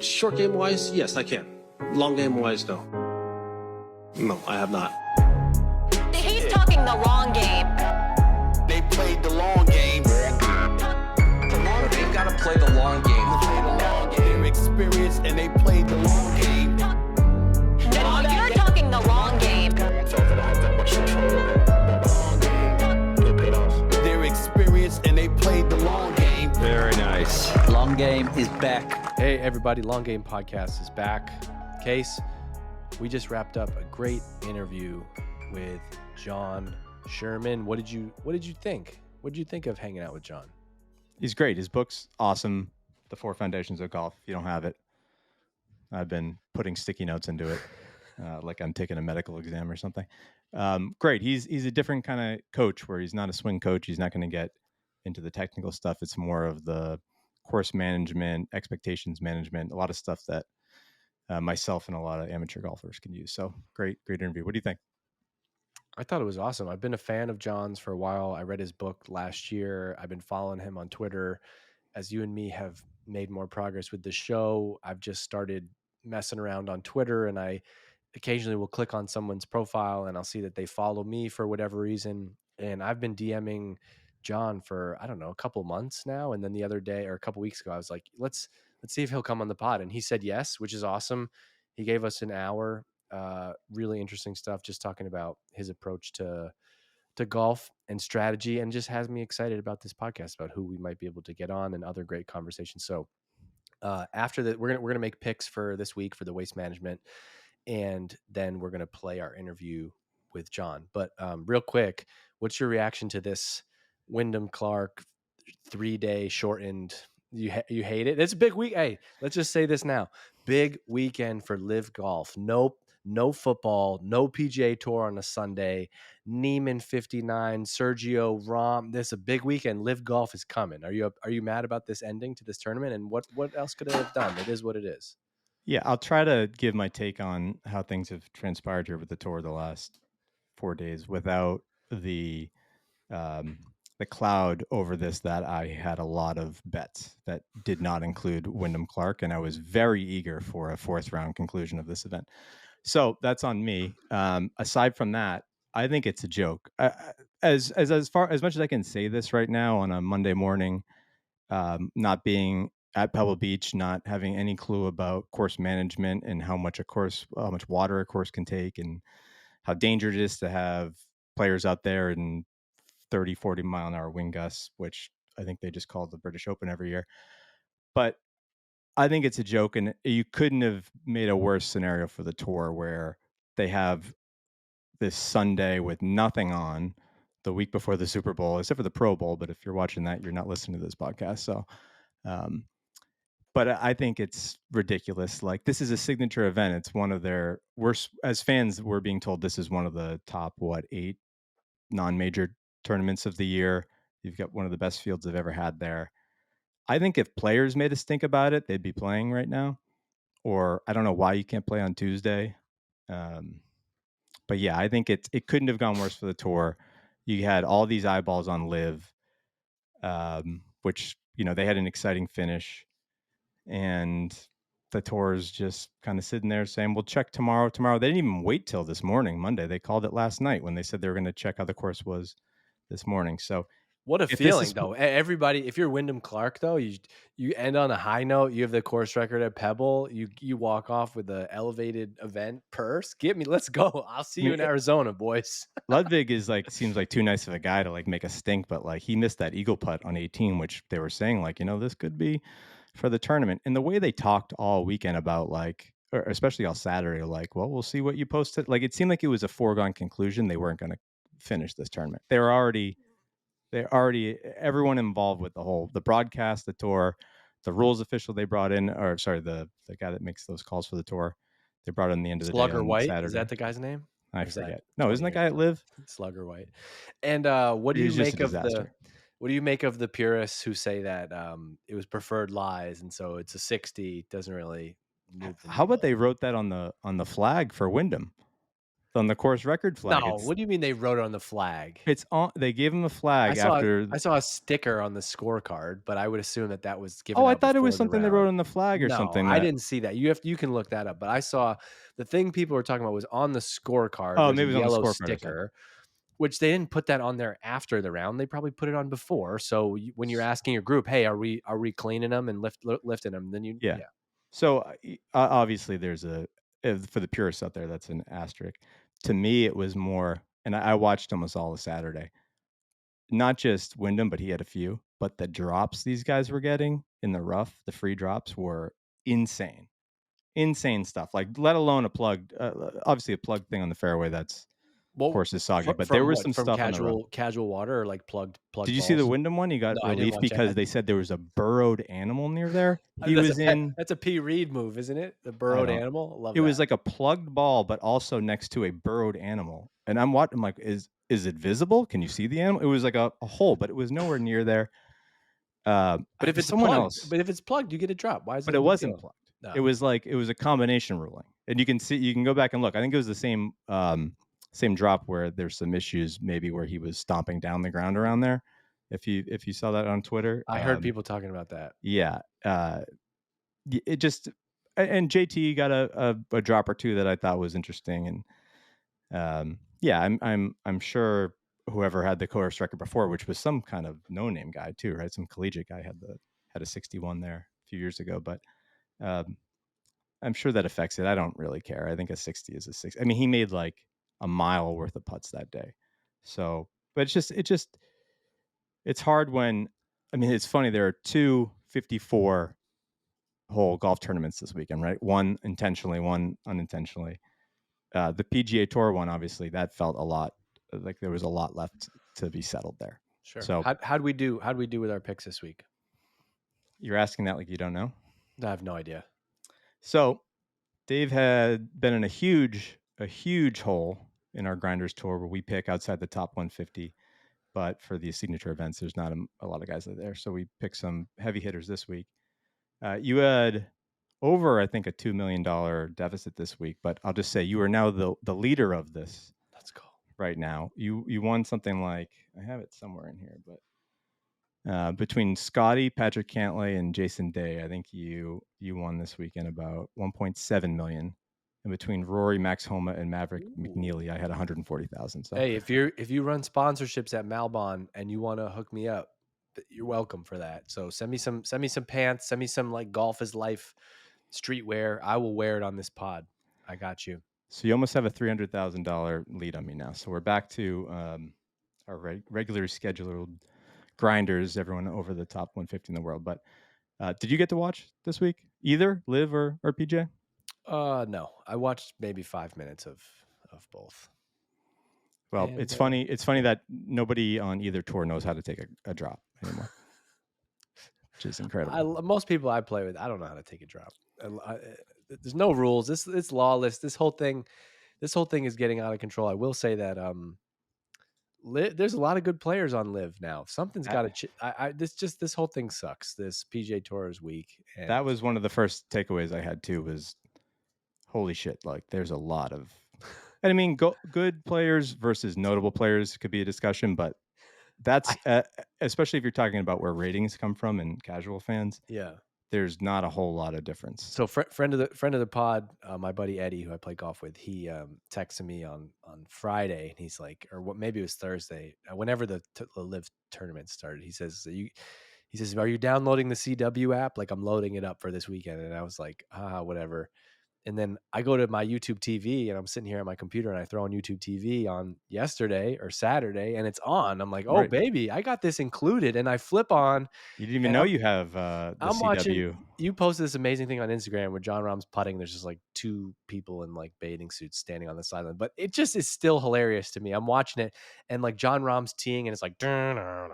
Short game wise, yes, I can. Long game wise, no. No, I have not. He's talking the long game. They played the long game. They gotta play the long game. They're experienced and they played the long game. No, you're talking the long game. They're experienced and they played the long game. Very nice. Long game is back. Hey, everybody. Long Game Podcast is back. Case, we just wrapped up a great interview with Jon Sherman. What did you think? What did you think of hanging out with Jon? He's great. His book's awesome. The 4 Foundations of Golf. If you don't have it, I've been putting sticky notes into it, like I'm taking a medical exam or something. Great. He's a different kind of coach where he's not a swing coach. He's not going to get into the technical stuff. It's more of the course management, expectations management, a lot of stuff that myself and a lot of amateur golfers can use. So great interview. What do you think? I thought it was awesome. I've been a fan of Jon's for a while. I read his book last year. I've been following him on Twitter. As you and me have made more progress with the show, I've just started messing around on Twitter, and I occasionally will click on someone's profile and I'll see that they follow me for whatever reason. And I've been DMing Jon for, I don't know, a couple months now. And then the other day or a couple weeks ago, I was like, let's see if he'll come on the pod. And he said yes, which is awesome. He gave us an hour. Really interesting stuff, just talking about his approach to golf and strategy, and just has me excited about this podcast, about who we might be able to get on and other great conversations. So after that, we're gonna make picks for this week for the waste management, and then we're gonna play our interview with Jon. But real quick, what's your reaction to this Wyndham Clark 3-day shortened? You hate it? It's a big week. Hey, let's just say this now. Big weekend for LIV Golf. No football, no PGA Tour on a Sunday. Neiman 59, Sergio Rahm. This is a big weekend. LIV Golf is coming. Are you mad about this ending to this tournament? And what else could it have done? It is what it is. Yeah, I'll try to give my take on how things have transpired here with the tour the last 4 days without the cloud over this that I had a lot of bets that did not include Wyndham Clark, and I was very eager for a 4th round conclusion of this event. So that's on me. Aside from that, I think it's a joke. As much as I can say this right now on a Monday morning, not being at Pebble Beach, not having any clue about course management and how much water a course can take, and how dangerous it is to have players out there in 30, 40 mile an hour wind gusts, which I think they just call the British Open every year. But I think it's a joke, and you couldn't have made a worse scenario for the tour, where they have this Sunday with nothing on the week before the Super Bowl, except for the Pro Bowl. But if you're watching that, you're not listening to this podcast. So, but I think it's ridiculous. Like, this is a signature event. It's one of their worst. As fans, we're being told this is one of the top, 8 non-major tournaments of the year. You've got one of the best fields they've ever had there. I think if players made a stink about it, they'd be playing right now. Or I don't know why you can't play on Tuesday. But yeah, I think it couldn't have gone worse for the tour. You had all these eyeballs on LIV, which, they had an exciting finish. And the tour's just kind of sitting there saying, we'll check tomorrow. They didn't even wait till this morning, Monday. They called it last night when they said they were going to check how the course was this morning. So what a feeling, though. Everybody, if you're Wyndham Clark, though, you end on a high note. You have the course record at Pebble. You walk off with the elevated event purse. Let's go. I'll see you in Arizona, boys. Ludwig seems like too nice of a guy to make a stink, but he missed that eagle putt on 18, which they were saying this could be for the tournament. And the way they talked all weekend about or especially all Saturday, well, we'll see what you posted. It seemed like it was a foregone conclusion they weren't going to finish this tournament. They're already everyone involved with the broadcast, the tour, the rules official they brought in, or sorry, the guy that makes those calls for the tour, they brought in the end of the day. Slugger White, Saturday. Is that the guy's name? I forget. No, isn't that guy at LIV? Slugger White. And what do you make of the purists who say that it was preferred lies, and so it's a 60, doesn't really move the How about they wrote that on the flag for Wyndham? on the course record flag. No, what do you mean they wrote it on the flag? It's on. They gave him a flag after. I saw a sticker on the scorecard, but I would assume that was given. Oh, I out thought it was before the something they wrote round. on the flag or No, something. I didn't see that. You can look that up. But I saw the thing people were talking about was on the scorecard. Oh, there's maybe a it was on the yellow scorecard or something. sticker, which they didn't put that on there after the round. They probably put it on before. So when you're asking your group, hey, are we cleaning them and lifting them? Then you Yeah. So obviously, there's for the purists out there, that's an asterisk. To me, it was more, and I watched almost all of Saturday. Not just Wyndham, but he had a few. But the drops these guys were getting in the rough, the free drops were insane stuff. Like, let alone a plugged, obviously a plugged thing on the fairway. That's of course is soggy, but there was some stuff on the rough. Casual water or like plugged. Did you see the Wyndham one? He got relief because they said there was a burrowed animal near there. He was in. That's a P. Reed move, isn't it? The burrowed animal. Love it. Was like a plugged ball, but also next to a burrowed animal. And I'm watching. I'm like, is it visible? Can you see the animal? It was like a hole, but it was nowhere near there. But if it's someone plugged, else, but if it's plugged, you get a drop. Why is it? But it wasn't plugged. No. It was a combination ruling, and you can go back and look. I think it was the same drop where there's some issues, maybe where he was stomping down the ground around there. If you saw that on Twitter, I heard people talking about that. Yeah, it just, and JT got a drop or two that I thought was interesting, and yeah, I'm sure whoever had the course record before, which was some kind of no-name guy too, right? Some collegiate guy had a 61 there a few years ago, but I'm sure that affects it. I don't really care. I think a 60 is a 60. I mean, he made like a mile worth of putts that day. So, but it's hard when, I mean, it's funny. There are 2 54 hole golf tournaments this weekend, right? One intentionally, one unintentionally. The PGA Tour one, obviously, that felt a lot like there was a lot left to be settled there. Sure. So how'd we do with our picks this week? You're asking that like you don't know? I have no idea. So Dave had been in a huge hole in our Grinders Tour where we pick outside the top 150. But for the signature events, there's not a lot of guys there. So we picked some heavy hitters this week. You had over, I think, a $2 million deficit this week. But I'll just say you are now the leader of this. Let's go. Right now. You won something like, I have it somewhere in here, but between Scotty, Patrick Cantlay, and Jason Day, I think you won this weekend about 1.7 million. And between Rory, Max Homa, and Maverick McNeely, I had 140,000. So hey, if you run sponsorships at Malbon and you want to hook me up, you're welcome for that. So send me some pants, send me some like Golf is Life streetwear. I will wear it on this pod. I got you. So you almost have a $300,000 lead on me now. So we're back to our regular scheduled grinders, everyone over the top 150 in the world. But did you get to watch this week, either LIV or PJ? No, I watched maybe 5 minutes of both. Well, and, it's funny. It's funny that nobody on either tour knows how to take a drop anymore, which is incredible. Most people I play with, I don't know how to take a drop. There's no rules. It's lawless. This whole thing is getting out of control. I will say that there's a lot of good players on LIV now. Something's got to. This whole thing sucks. This PGA Tour is weak. And that was one of the first takeaways I had too. Was holy shit! Like there's a lot of, and I mean, good players versus notable players could be a discussion, but that's especially if you're talking about where ratings come from and casual fans. Yeah. There's not a whole lot of difference. So friend of the pod, my buddy Eddie, who I play golf with, he texted me on Friday, and he's like, maybe it was Thursday, whenever the LIV tournament started. He says, are you downloading the CW app? Like, I'm loading it up for this weekend. And I was like, whatever. And then I go to my YouTube TV, and I'm sitting here at my computer, and I throw on YouTube TV on yesterday or Saturday, and it's on. I'm like, oh, right. Baby, I got this included. And I flip on. You didn't even know you have the CW. Watching, you posted this amazing thing on Instagram where Jon Rahm's putting. There's just like 2 people in like bathing suits standing on the sideline. But it just is still hilarious to me. I'm watching it, and like Jon Rahm's teeing, and it's like, there's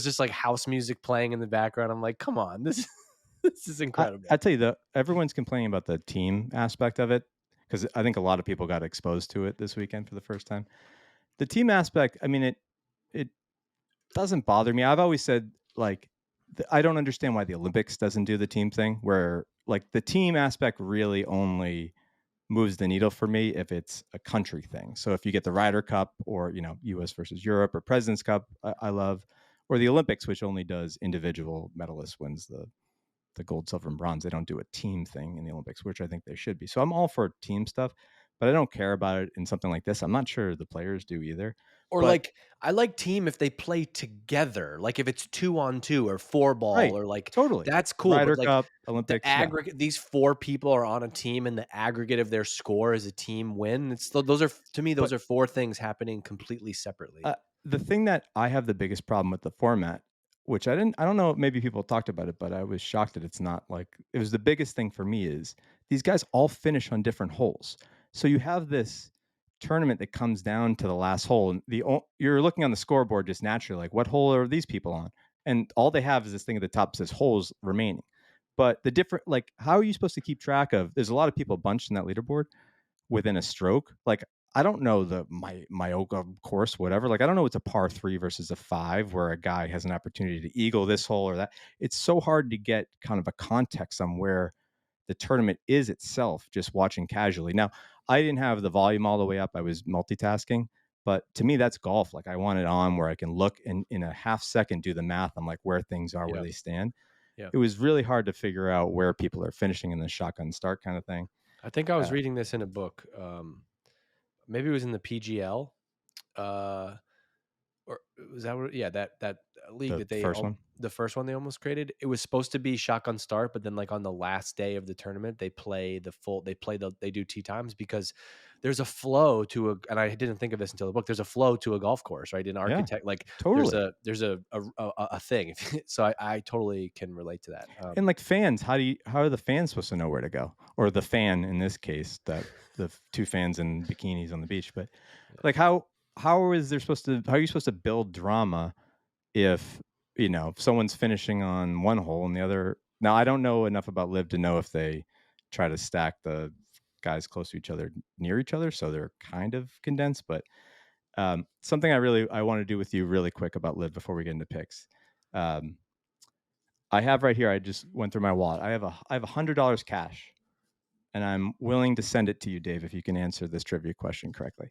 just like house music playing in the background. I'm like, come on, this is incredible. I tell you, everyone's complaining about the team aspect of it, because I think a lot of people got exposed to it this weekend for the first time. The team aspect, I mean, it doesn't bother me. I've always said, like, I don't understand why the Olympics doesn't do the team thing, where like the team aspect really only moves the needle for me if it's a country thing. So if you get the Ryder Cup or, US versus Europe or President's Cup, I love, or the Olympics, which only does individual medalist wins the gold, silver, and bronze. They don't do a team thing in the Olympics, which I think they should be. So I'm all for team stuff, but I don't care about it in something like this. I'm not sure the players do either. Or But like, I like team if they play together, like if it's 2-on-2 or 4-ball right, or like totally. that's cool. Ryder But like Cup, the Olympics, yeah. aggregate, these 4 people are on a team, and the aggregate of their score is a team win. It's those are to me those But are 4 things happening completely separately. The thing that I have the biggest problem with the format, which I don't know, maybe people talked about it, but I was shocked that it's not like it was the biggest thing for me is these guys all finish on different holes. So you have this tournament that comes down to the last hole, and you're looking on the scoreboard just naturally, like what hole are these people on? And all they have is this thing at the top that says holes remaining. But the different, like, how are you supposed to keep track of? There's a lot of people bunched in that leaderboard within a stroke. Like, I don't know the Myoga course, whatever. Like, I don't know it's a par 3 versus a 5 where a guy has an opportunity to eagle this hole or that. It's so hard to get kind of a context on where the tournament is itself, just watching casually. Now, I didn't have the volume all the way up. I was multitasking, but to me, that's golf. Like, I want it on where I can look and in a half second do the math on like where things are, where they stand. Yeah. It was really hard to figure out where people are finishing in the shotgun start kind of thing. I think I was reading this in a book. Maybe it was in the PGL. Or was that what? Yeah, that league The that they first one? the first one they almost created. It was supposed to be shotgun start, but then like on the last day of the tournament, they do tee times because there's a flow to a, and I didn't think of this until the book. There's a flow to a golf course, right? In architect, like totally. there's a thing. So I totally can relate to that. And like fans, how are the fans supposed to know where to go? Or the fan in this case, that the 2 fans in bikinis on the beach. But like how are you supposed to build drama if someone's finishing on one hole and the other? Now, I don't know enough about LIV to know if they try to stack the guys close to each other near each other, so they're kind of condensed. But something I want to do with you really quick about LIV before we get into picks. I have right here, I just went through my wallet. I have $100 cash, and I'm willing to send it to you, Dave, if you can answer this trivia question correctly.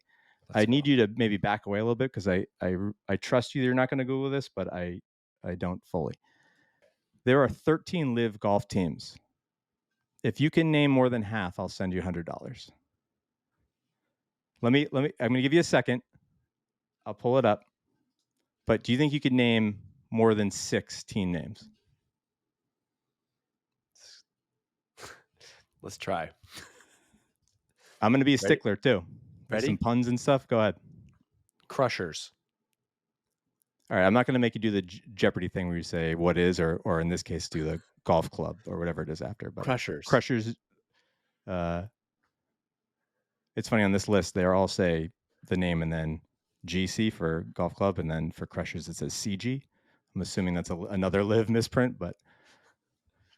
I need you to maybe back away a little bit because I trust you that you're not going to Google this, but I don't fully. There are 13 LIV golf teams. If you can name more than half, I'll send you $100. I'm going to give you a second. I'll pull it up. But do you think you could name more than 6 team names? Let's try. I'm going to be a stickler too. Ready? Some puns and stuff. Go ahead. Crushers. All right. I'm not going to make you do the Jeopardy thing where you say what is, or in this case, do the golf club or whatever it is after. But Crushers. It's funny on this list, they all say the name and then GC for golf club. And then for Crushers, it says CG. I'm assuming that's another LIV misprint, but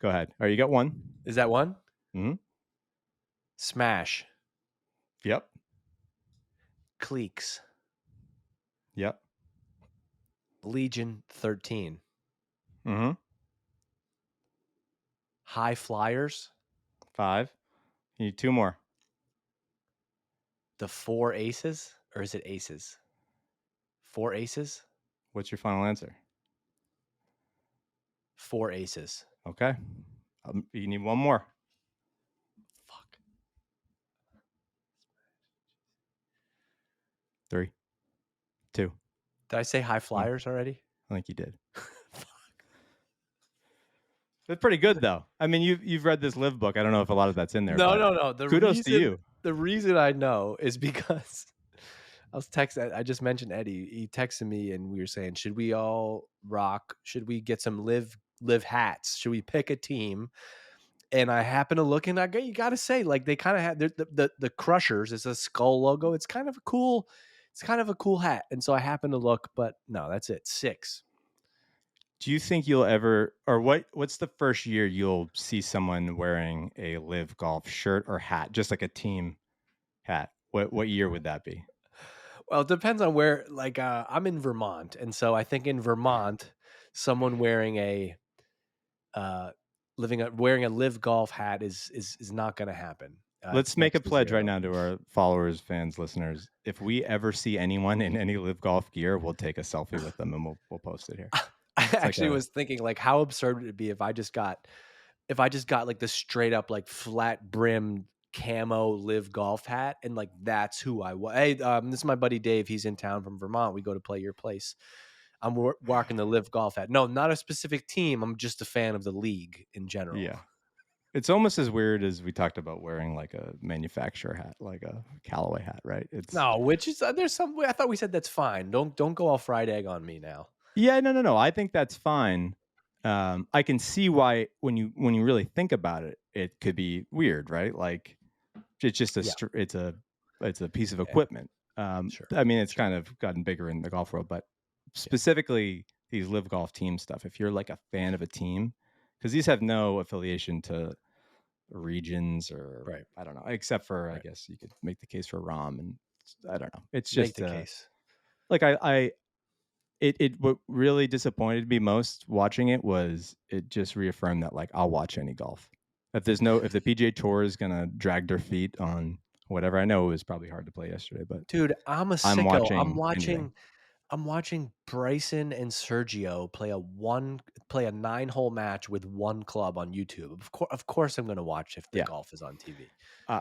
go ahead. All right. You got one. Is that one? Mm-hmm. Smash. Yep. Cleeks. Yep. Legion 13. Mm-hmm. High Flyers. 5. You need 2 more. The 4 Aces, or is it Aces? 4 Aces. What's your final answer? 4 Aces. Okay. You need 1 more. Fuck. 3, 2. Did I say High Flyers already? I think you did. It's pretty good though. I mean, you've read this LIV book. I don't know if a lot of that's in there. No. Kudos to you. The reason I know is because I was texting. I just mentioned Eddie. He texted me and we were saying, should we all rock? Should we get some LIV hats? Should we pick a team? And I happen to look, and you got to say, like, they kind of had the Crushers is a skull logo. It's kind of a cool hat. And so I happen to look, but no, that's it. 6. Do you think you'll ever, or what's the first year you'll see someone wearing a LIV Golf shirt or hat, just like a team hat? What year would that be? Well, it depends on where. Like, I'm in Vermont, and so I think in Vermont, someone wearing wearing a LIV Golf hat is not going to happen. Let's It's make a next to pledge right 0. now to our followers, fans, listeners. If we ever see anyone in any LIV Golf gear, we'll take a selfie with them and we'll post it here. I like actually a- was thinking, like, how absurd would it be if I just got like the straight up like flat brimmed camo Live Golf hat, and like that's who I was. Hey, this is my buddy Dave. He's in town from Vermont. We go to play your place. I'm walking the Live Golf hat. No, not a specific team. I'm just a fan of the league in general. Yeah. It's almost as weird as we talked about wearing like a manufacturer hat, like a Callaway hat, right? It's No, which is there's some. I thought we said that's fine. Don't go all fried egg on me now. Yeah, no. I think that's fine. I can see why when you really think about it, it could be weird, right? Like it's just it's a piece of equipment. Sure. I mean, it's kind of gotten bigger in the golf world, but specifically these Live Golf team stuff. If you're like a fan of a team, because these have no affiliation to regions or I don't know, except for I guess you could make the case for ROM, and I don't know. It's just make the case. Like it what really disappointed me most watching it was it just reaffirmed that like I'll watch any golf. If the PGA Tour is gonna drag their feet on whatever, I know it was probably hard to play yesterday, but Dude, I'm a sicko. I'm watching Bryson and Sergio play a 9-hole match with one club on YouTube. Of course I'm going to watch if the golf is on TV.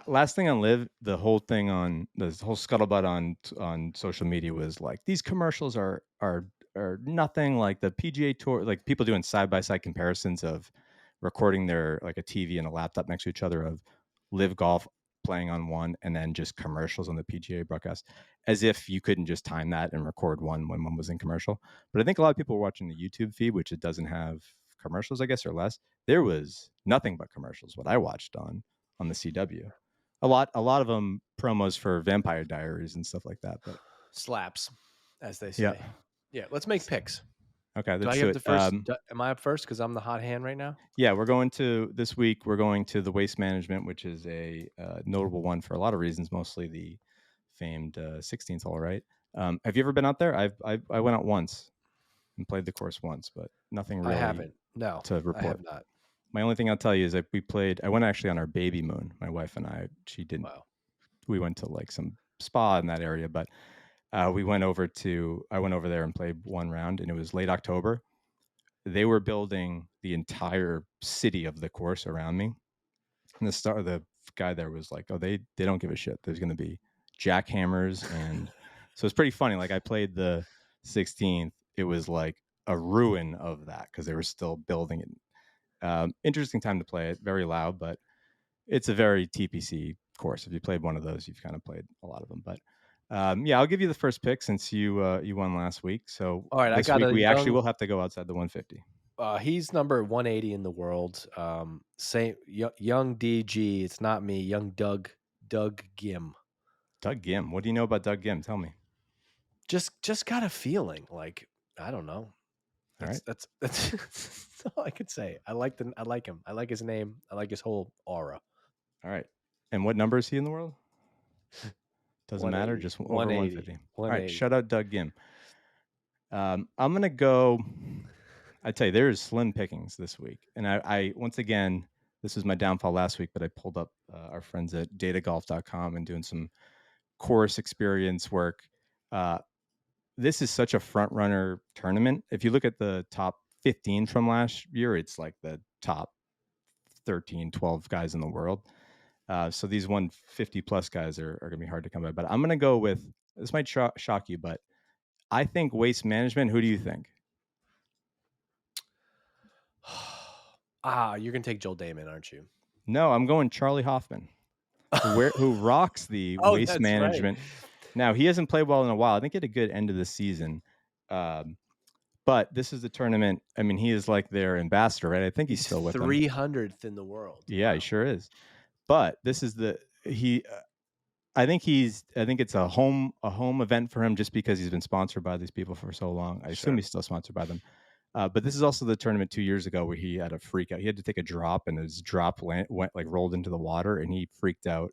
Last thing on Live, the whole thing on the whole scuttlebutt on social media was like these commercials are nothing like the PGA Tour, like people doing side-by-side comparisons of recording their like a TV and a laptop next to each other of Live Golf playing on one and then just commercials on the PGA broadcast, as if you couldn't just time that and record one when one was in commercial. But I think a lot of people were watching the YouTube feed, which it doesn't have commercials, I guess, or less. There was nothing but commercials what I watched on the CW. A lot of them promos for Vampire Diaries and stuff like that, but slaps, as they say. Yeah, let's make picks. Okay, do I have the first? Am I up first because I'm the hot hand right now? Yeah, this week we're going to the Waste Management, which is a notable one for a lot of reasons, mostly the famed 16th hole, right? Have you ever been out there? I went out once and played the course once, but nothing really. I haven't. No, to report. I have not. My only thing I'll tell you is that I went actually on our baby moon, my wife and I. She didn't. Wow. We went to like some spa in that area, but I went over there and played one round, and it was late October. They were building the entire city of the course around me. And the guy there was like, oh, they don't give a shit. There's going to be jackhammers. And so it's pretty funny. Like I played the 16th. It was like a ruin of that because they were still building it. Interesting time to play it. Very loud, but it's a very TPC course. If you played one of those, you've kind of played a lot of them. But I'll give you the first pick since you won last week. So all right, this week we actually will have to go outside the 150. He's number 180 in the world. Young DG. It's not me. Young Doug Gim. Doug Gim. What do you know about Doug Gim? Tell me. Just got a feeling. Like I don't know. That's all I could say. I like him. I like his name. I like his whole aura. All right. And what number is he in the world? Doesn't matter. Just over 150. All right. Shout out Doug Gim. I'm going to go. I tell you, there's slim pickings this week. And I once again, this was my downfall last week, but I pulled up our friends at datagolf.com and doing some course experience work. This is such a front runner tournament. If you look at the top 15 from last year, it's like the top 13, 12 guys in the world. So these 150 plus guys are going to be hard to come by. But I'm going to go with, this might shock you, but I think Waste Management. Who do you think? You're going to take Joel Damon, aren't you? No, I'm going Charlie Hoffman, who rocks the Waste Management. Right. Now, he hasn't played well in a while. I think he had a good end of the season. But this is the tournament. I mean, he is like their ambassador, right? I think he's still with them. 300th in the world. Yeah, he sure is. But this is I think it's a home event for him just because he's been sponsored by these people for so long. I assume he's still sponsored by them. But this is also the tournament 2 years ago where he had a freak out. He had to take a drop, and his drop rolled into the water, and he freaked out.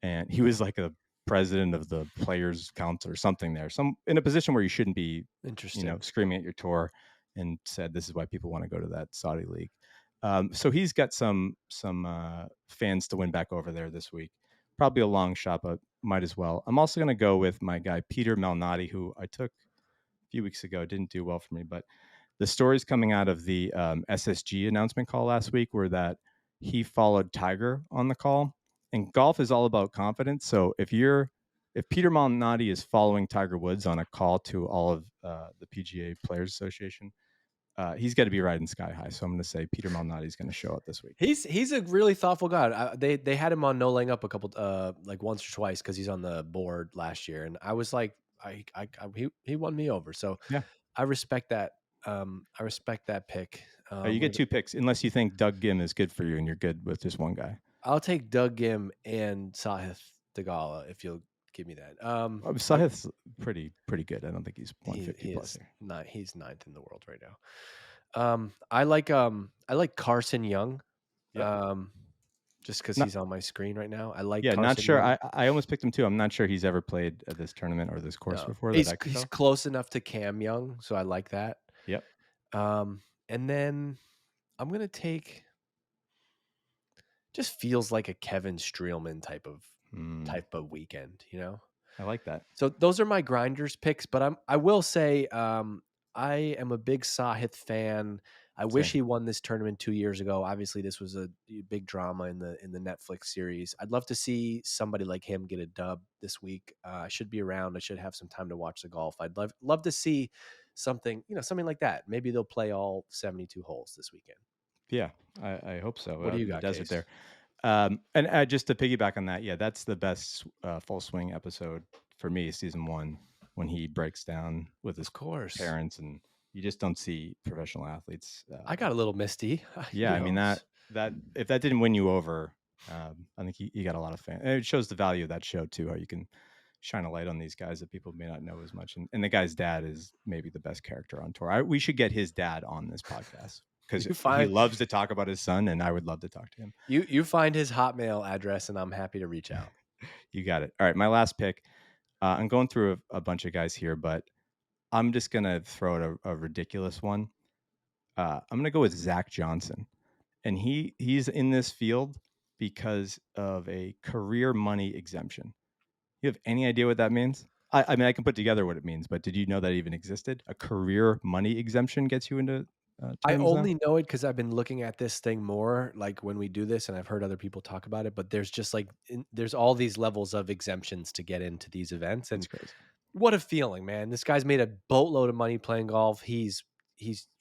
And he was like a president of the Players Council or something there, in a position where you shouldn't be, screaming at your tour, and said this is why people want to go to that Saudi league. So he's got some fans to win back over there this week. Probably a long shot, but might as well. I'm also going to go with my guy Peter Malnati, who I took a few weeks ago. Didn't do well for me, but the stories coming out of the SSG announcement call last week were that he followed Tiger on the call. And golf is all about confidence. So if Peter Malnati is following Tiger Woods on a call to all of the PGA Players Association, he's got to be riding sky high. So I'm going to say Peter Malnati is going to show up this week. He's a really thoughtful guy. They had him on No Laying Up a couple like once or twice because he's on the board last year, and I was like, he won me over. So yeah, I respect that. I respect that pick. You get 2 picks unless you think Doug Gim is good for you and you're good with just one guy. I'll take Doug Gim and Sahith Theegala if you'll give me that. Sahith's pretty good. I don't think he's 150 plus. He's ninth in the world right now. I like Carson Young. Yeah. Just because he's on my screen right now. I like. Yeah, Carson not sure. Young. I almost picked him too. I'm not sure he's ever played at this tournament or this course before. He's close enough to Cam Young, so I like that. Yep. And then I'm gonna take. Just feels like a Kevin Streelman type of weekend, you know. I like that. So those are my grinders picks, but I will say I am a big Sahith fan. I wish he won this tournament 2 years ago. Obviously, this was a big drama in the Netflix series. I'd love to see somebody like him get a dub this week. I should be around. I should have some time to watch the golf. I'd love to see something like that. Maybe they'll play all 72 holes this weekend. Yeah, I hope so. What do you got, desert Case? there? And just to piggyback on that, yeah, that's the best Full Swing episode for me, season 1, when he breaks down with his parents, and you just don't see professional athletes. I got a little misty. Yeah, I mean that if that didn't win you over, I think you got a lot of fans. And it shows the value of that show too, how you can shine a light on these guys that people may not know as much. And the guy's dad is maybe the best character on tour. We should get his dad on this podcast. Because he loves to talk about his son, and I would love to talk to him. You find his Hotmail address, and I'm happy to reach out. You got it. All right, my last pick. I'm going through a bunch of guys here, but I'm just going to throw out a ridiculous one. I'm going to go with Zach Johnson. And he's in this field because of a career money exemption. You have any idea what that means? I mean, I can put together what it means, but did you know that even existed? A career money exemption gets you into I only know it because I've been looking at this thing more like when we do this, and I've heard other people talk about it, but there's just there's all these levels of exemptions to get into these events. And what a feeling, man. This guy's made a boatload of money playing golf. He's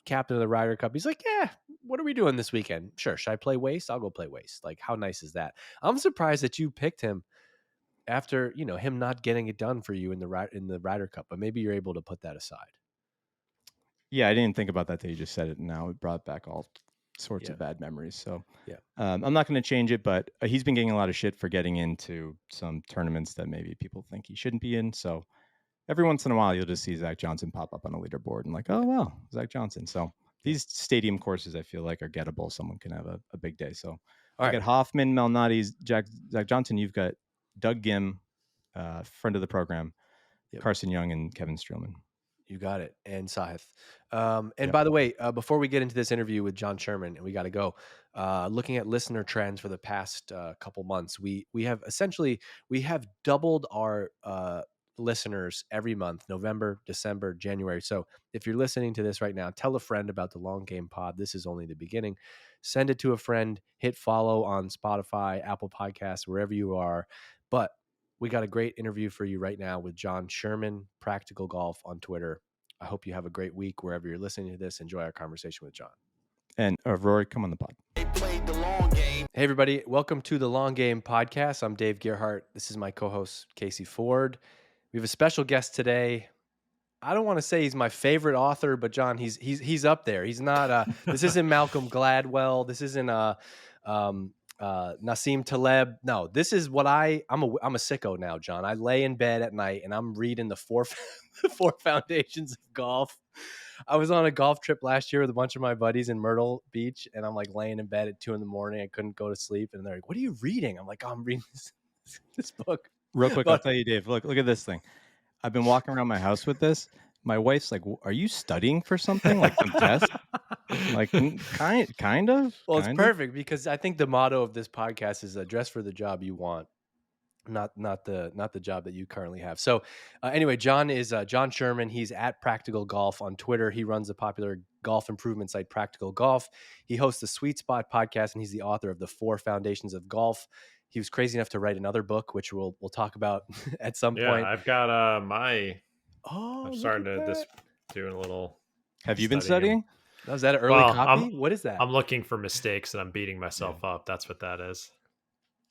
captain of the Ryder Cup. He's like, yeah, what are we doing this weekend? Sure. Should I play Waste? I'll go play Waste. Like, how nice is that? I'm surprised that you picked him after, him not getting it done for you in the Ryder Cup, but maybe you're able to put that aside. Yeah, I didn't think about that till you just said it. And now it brought back all sorts of bad memories. So yeah, I'm not going to change it, but he's been getting a lot of shit for getting into some tournaments that maybe people think he shouldn't be in. So every once in a while, you'll just see Zach Johnson pop up on a leaderboard and like, oh, wow, Zach Johnson. So these stadium courses, I feel like, are gettable. Someone can have a big day. So I got Hoffman, Malnati, Zach Johnson. You've got Doug Gim, friend of the program, Carson Young, and Kevin Streelman. You got it. And Sahith. By the way, before we get into this interview with Jon Sherman, and we got to go, looking at listener trends for the past couple months, we have doubled our listeners every month, November, December, January. So if you're listening to this right now, tell a friend about the Long Game Pod. This is only the beginning. Send it to a friend, hit follow on Spotify, Apple Podcasts, wherever you are. But we got a great interview for you right now with Jon Sherman, Practical Golf on Twitter. I hope you have a great week wherever you're listening to this. Enjoy our conversation with Jon. And Rory, come on the pod. They played the long game. Hey, everybody. Welcome to the Long Game Podcast. I'm Dave Gerhardt. This is my co-host, Casey Ford. We have a special guest today. I don't want to say he's my favorite author, but Jon, he's up there. He's not. This isn't Malcolm Gladwell. This isn't Nassim Taleb. No, this is what I'm a sicko now, Jon. I lay in bed at night and I'm reading the four foundations of golf. I was on a golf trip last year with a bunch of my buddies in Myrtle Beach, and I'm like laying in bed at 2 a.m. I couldn't go to sleep, and they're like, "What are you reading?" I'm like, "Oh, I'm reading this book." Real quick, I'll tell you, Dave. Look at this thing. I've been walking around my house with this, my wife's like, "Are you studying for something like some test?" Like, kind of. Well, it's Kind of. perfect because I think the motto of this podcast is dress for the job you want, not the job that you currently have. So anyway, Jon is Jon Sherman. He's at Practical Golf on Twitter. He runs the popular golf improvement site Practical Golf. He hosts the Sweet Spot podcast, and he's the author of The 4 Foundations of Golf. He was crazy enough to write another book, which we'll talk about at some point. I've got Oh, I'm look starting at to that. doing a little. Have you been Studying. studying? Was that an early Well, copy? What is that? I'm looking for mistakes and I'm beating myself up. That's what that is.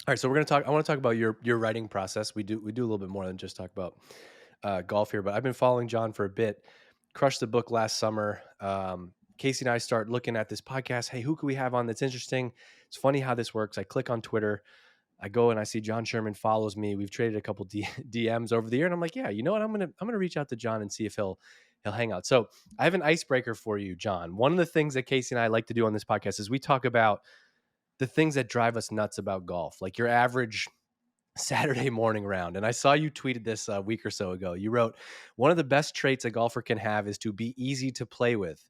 All right, so we're gonna talk. I want to talk about your writing process. We do a little bit more than just talk about golf here, but I've been following Jon for a bit. Crushed the book last summer. Casey and I start looking at this podcast. Hey, who could we have on that's interesting? It's funny how this works. I click on Twitter. I go and I see Jon Sherman follows me. We've traded a couple DMs over the year, and I'm like, yeah, you know what? I'm gonna reach out to Jon and see if he'll hang out. So I have an icebreaker for you, Jon. One of the things that Casey and I like to do on this podcast is we talk about the things that drive us nuts about golf, like your average Saturday morning round. And I saw you tweeted this a week or so ago. You wrote, one of the best traits a golfer can have is to be easy to play with.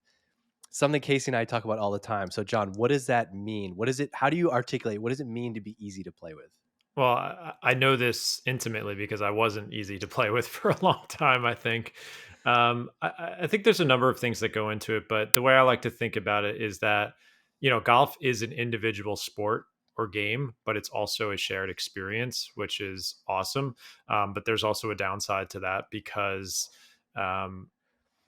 Something Casey and I talk about all the time. So Jon, what does that mean? What is it? How do you articulate? What does it mean to be easy to play with? Well, I know this intimately because I wasn't easy to play with for a long time, I think. I think there's a number of things that go into it, but the way I like to think about it is that, golf is an individual sport or game, but it's also a shared experience, which is awesome. But there's also a downside to that because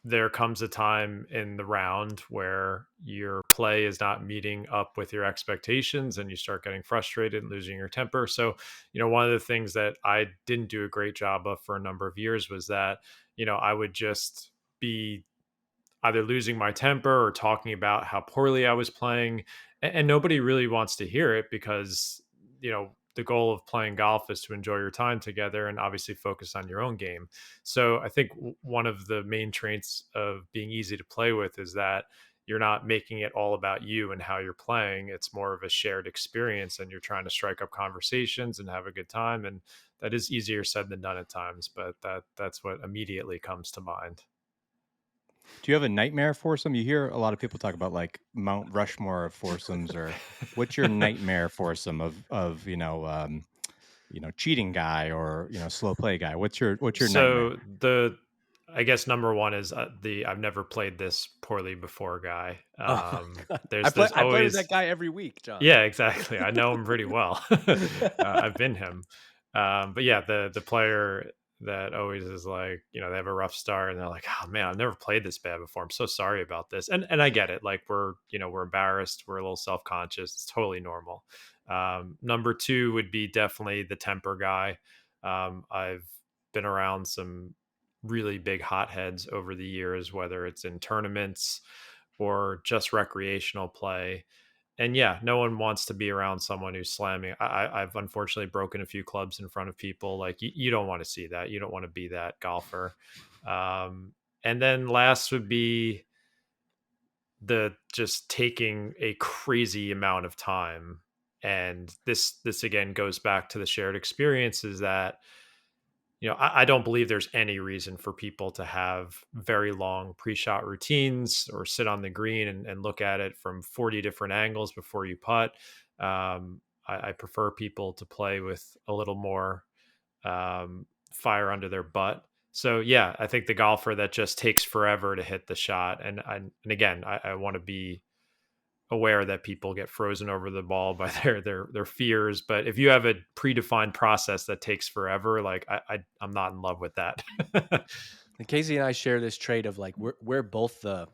there comes a time in the round where your play is not meeting up with your expectations and you start getting frustrated and losing your temper. So, one of the things that I didn't do a great job of for a number of years was that, I would just be either losing my temper or talking about how poorly I was playing. And nobody really wants to hear it because, the goal of playing golf is to enjoy your time together and obviously focus on your own game. So I think one of the main traits of being easy to play with is that you're not making it all about you and how you're playing. It's more of a shared experience and you're trying to strike up conversations and have a good time. And that is easier said than done at times, but that's what immediately comes to mind. Do you have a nightmare foursome? You hear a lot of people talk about like Mount Rushmore of foursomes, or what's your nightmare foursome of cheating guy or slow play guy? What's your So nightmare? I guess number one is I've never played this poorly before guy. There's I play with always that guy every week, Jon. Yeah, exactly. I know him pretty well. I've been him. But yeah, the player that always is like, they have a rough start and they're like, oh man, I've never played this bad before. I'm so sorry about this. And I get it. Like we're embarrassed. We're a little self-conscious. It's totally normal. Number two would be definitely the temper guy. I've been around some really big hotheads over the years, whether it's in tournaments or just recreational play. And yeah, no one wants to be around someone who's slamming. I've unfortunately broken a few clubs in front of people. Like you don't want to see that. You don't want to be that golfer. And then last would be the just taking a crazy amount of time. And this again goes back to the shared experiences that, I don't believe there's any reason for people to have very long pre-shot routines or sit on the green and look at it from 40 different angles before you putt. I prefer people to play with a little more fire under their butt. So yeah, I think the golfer that just takes forever to hit the shot. And again, I want to be aware that people get frozen over the ball by their fears, but if you have a predefined process that takes forever, like I'm not in love with that. And Casey and I share this trait of like we're both the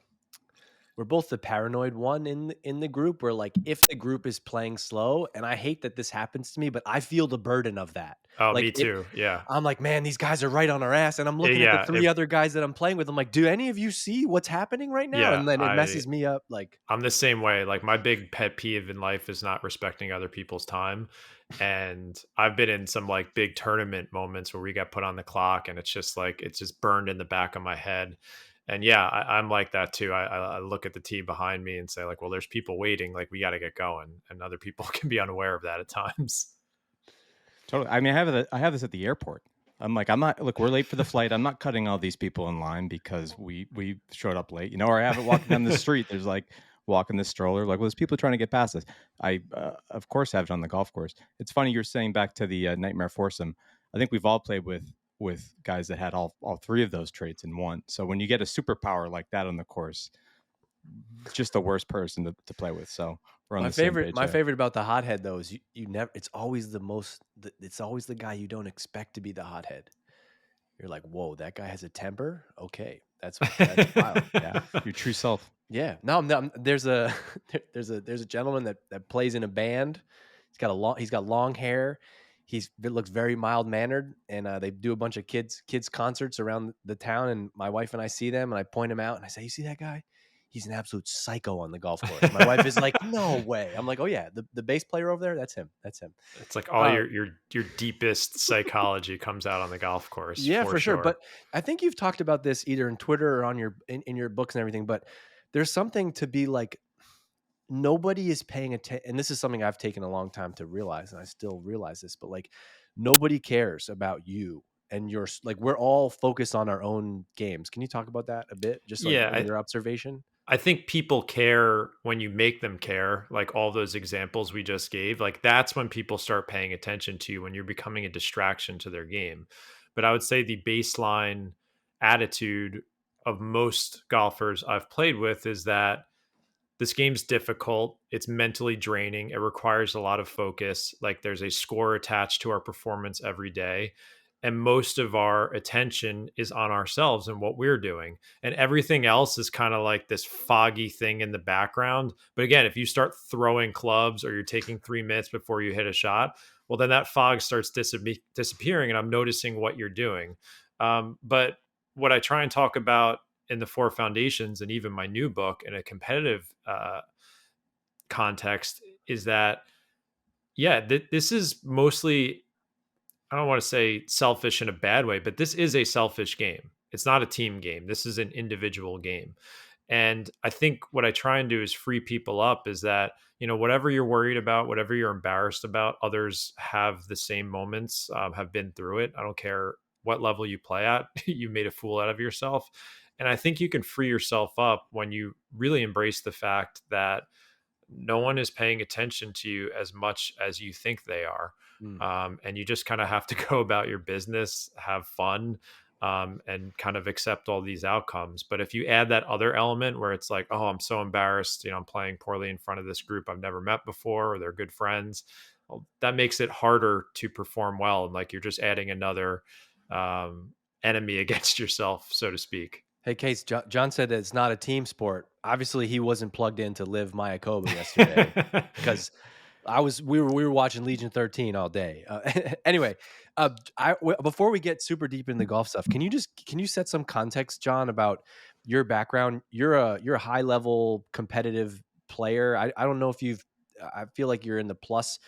paranoid one in the group, where like if the group is playing slow, and I hate that this happens to me, but I feel the burden of that. Oh, like me too. Yeah. I'm like, man, these guys are right on our ass. And I'm looking at the three other guys that I'm playing with. I'm like, do any of you see what's happening right now? Yeah, and then it messes me up. Like I'm the same way. Like my big pet peeve in life is not respecting other people's time. And I've been in some like big tournament moments where we got put on the clock and it's just like, it's just burned in the back of my head. And yeah, I'm like that too. I look at the tee behind me and say like, well, there's people waiting. Like we got to get going. And other people can be unaware of that at times. Totally. I mean, I have this at the airport. I'm like, I'm not, look, we're late for the flight. I'm not cutting all these people in line because we showed up late, or I have it walking down the street. There's like walking this stroller. Like, well, there's people trying to get past us. I, of course, have it on the golf course. It's funny you're saying back to the Nightmare Foursome. I think we've all played with guys that had all three of those traits in one. So when you get a superpower like that on the course, just the worst person to play with. So we're on My the same favorite, page my there. favorite about the hothead though is you never. It's always it's always the guy you don't expect to be the hothead. You're like, whoa, that guy has a temper. Okay, that's wild. Yeah, your true self. Yeah. No, there's a there's a gentleman that plays in a band. He's got long hair. It looks very mild mannered, and they do a bunch of kids concerts around the town. And my wife and I see them, and I point him out, and I say, "You see that guy? He's an absolute psycho on the golf course." My wife is like, "No way." I'm like, "Oh yeah, the bass player over there, that's him. That's him." It's like all your deepest psychology comes out on the golf course. Yeah, for sure. But I think you've talked about this either in Twitter or on in your books and everything. But there's something to be like, nobody is paying attention, and this is something I've taken a long time to realize, and I still realize this, but like, nobody cares about you and we're all focused on our own games. Can you talk about that a bit? Just like your observation? I think people care when you make them care, like all those examples we just gave. Like that's when people start paying attention to you, when you're becoming a distraction to their game. But I would say the baseline attitude of most golfers I've played with is that this game's difficult. It's mentally draining. It requires a lot of focus. Like there's a score attached to our performance every day. And most of our attention is on ourselves and what we're doing. And everything else is kind of like this foggy thing in the background. But again, if you start throwing clubs or you're taking 3 minutes before you hit a shot, well, then that fog starts disappearing and I'm noticing what you're doing. But what I try and talk about in the 4 foundations and even my new book in a competitive context is that, this is mostly, I don't want to say selfish in a bad way, but this is a selfish game. It's not a team game. This is an individual game. And I think what I try and do is free people up is that, whatever you're worried about, whatever you're embarrassed about, others have the same moments, have been through it. I don't care what level you play at, you made a fool out of yourself. And I think you can free yourself up when you really embrace the fact that no one is paying attention to you as much as you think they are. And you just kind of have to go about your business, have fun, and kind of accept all these outcomes. But if you add that other element where it's like, oh, I'm so embarrassed, I'm playing poorly in front of this group I've never met before, or they're good friends, well, that makes it harder to perform well. And like, you're just adding another enemy against yourself, so to speak. Hey, Case, John said that it's not a team sport. Obviously, he wasn't plugged into LIV Mayakoba yesterday because we were watching Legion 13 all day. Anyway, before we get super deep into the golf stuff, can you set some context, John, about your background? You're a high level competitive player. I don't know if I feel like you're in the plus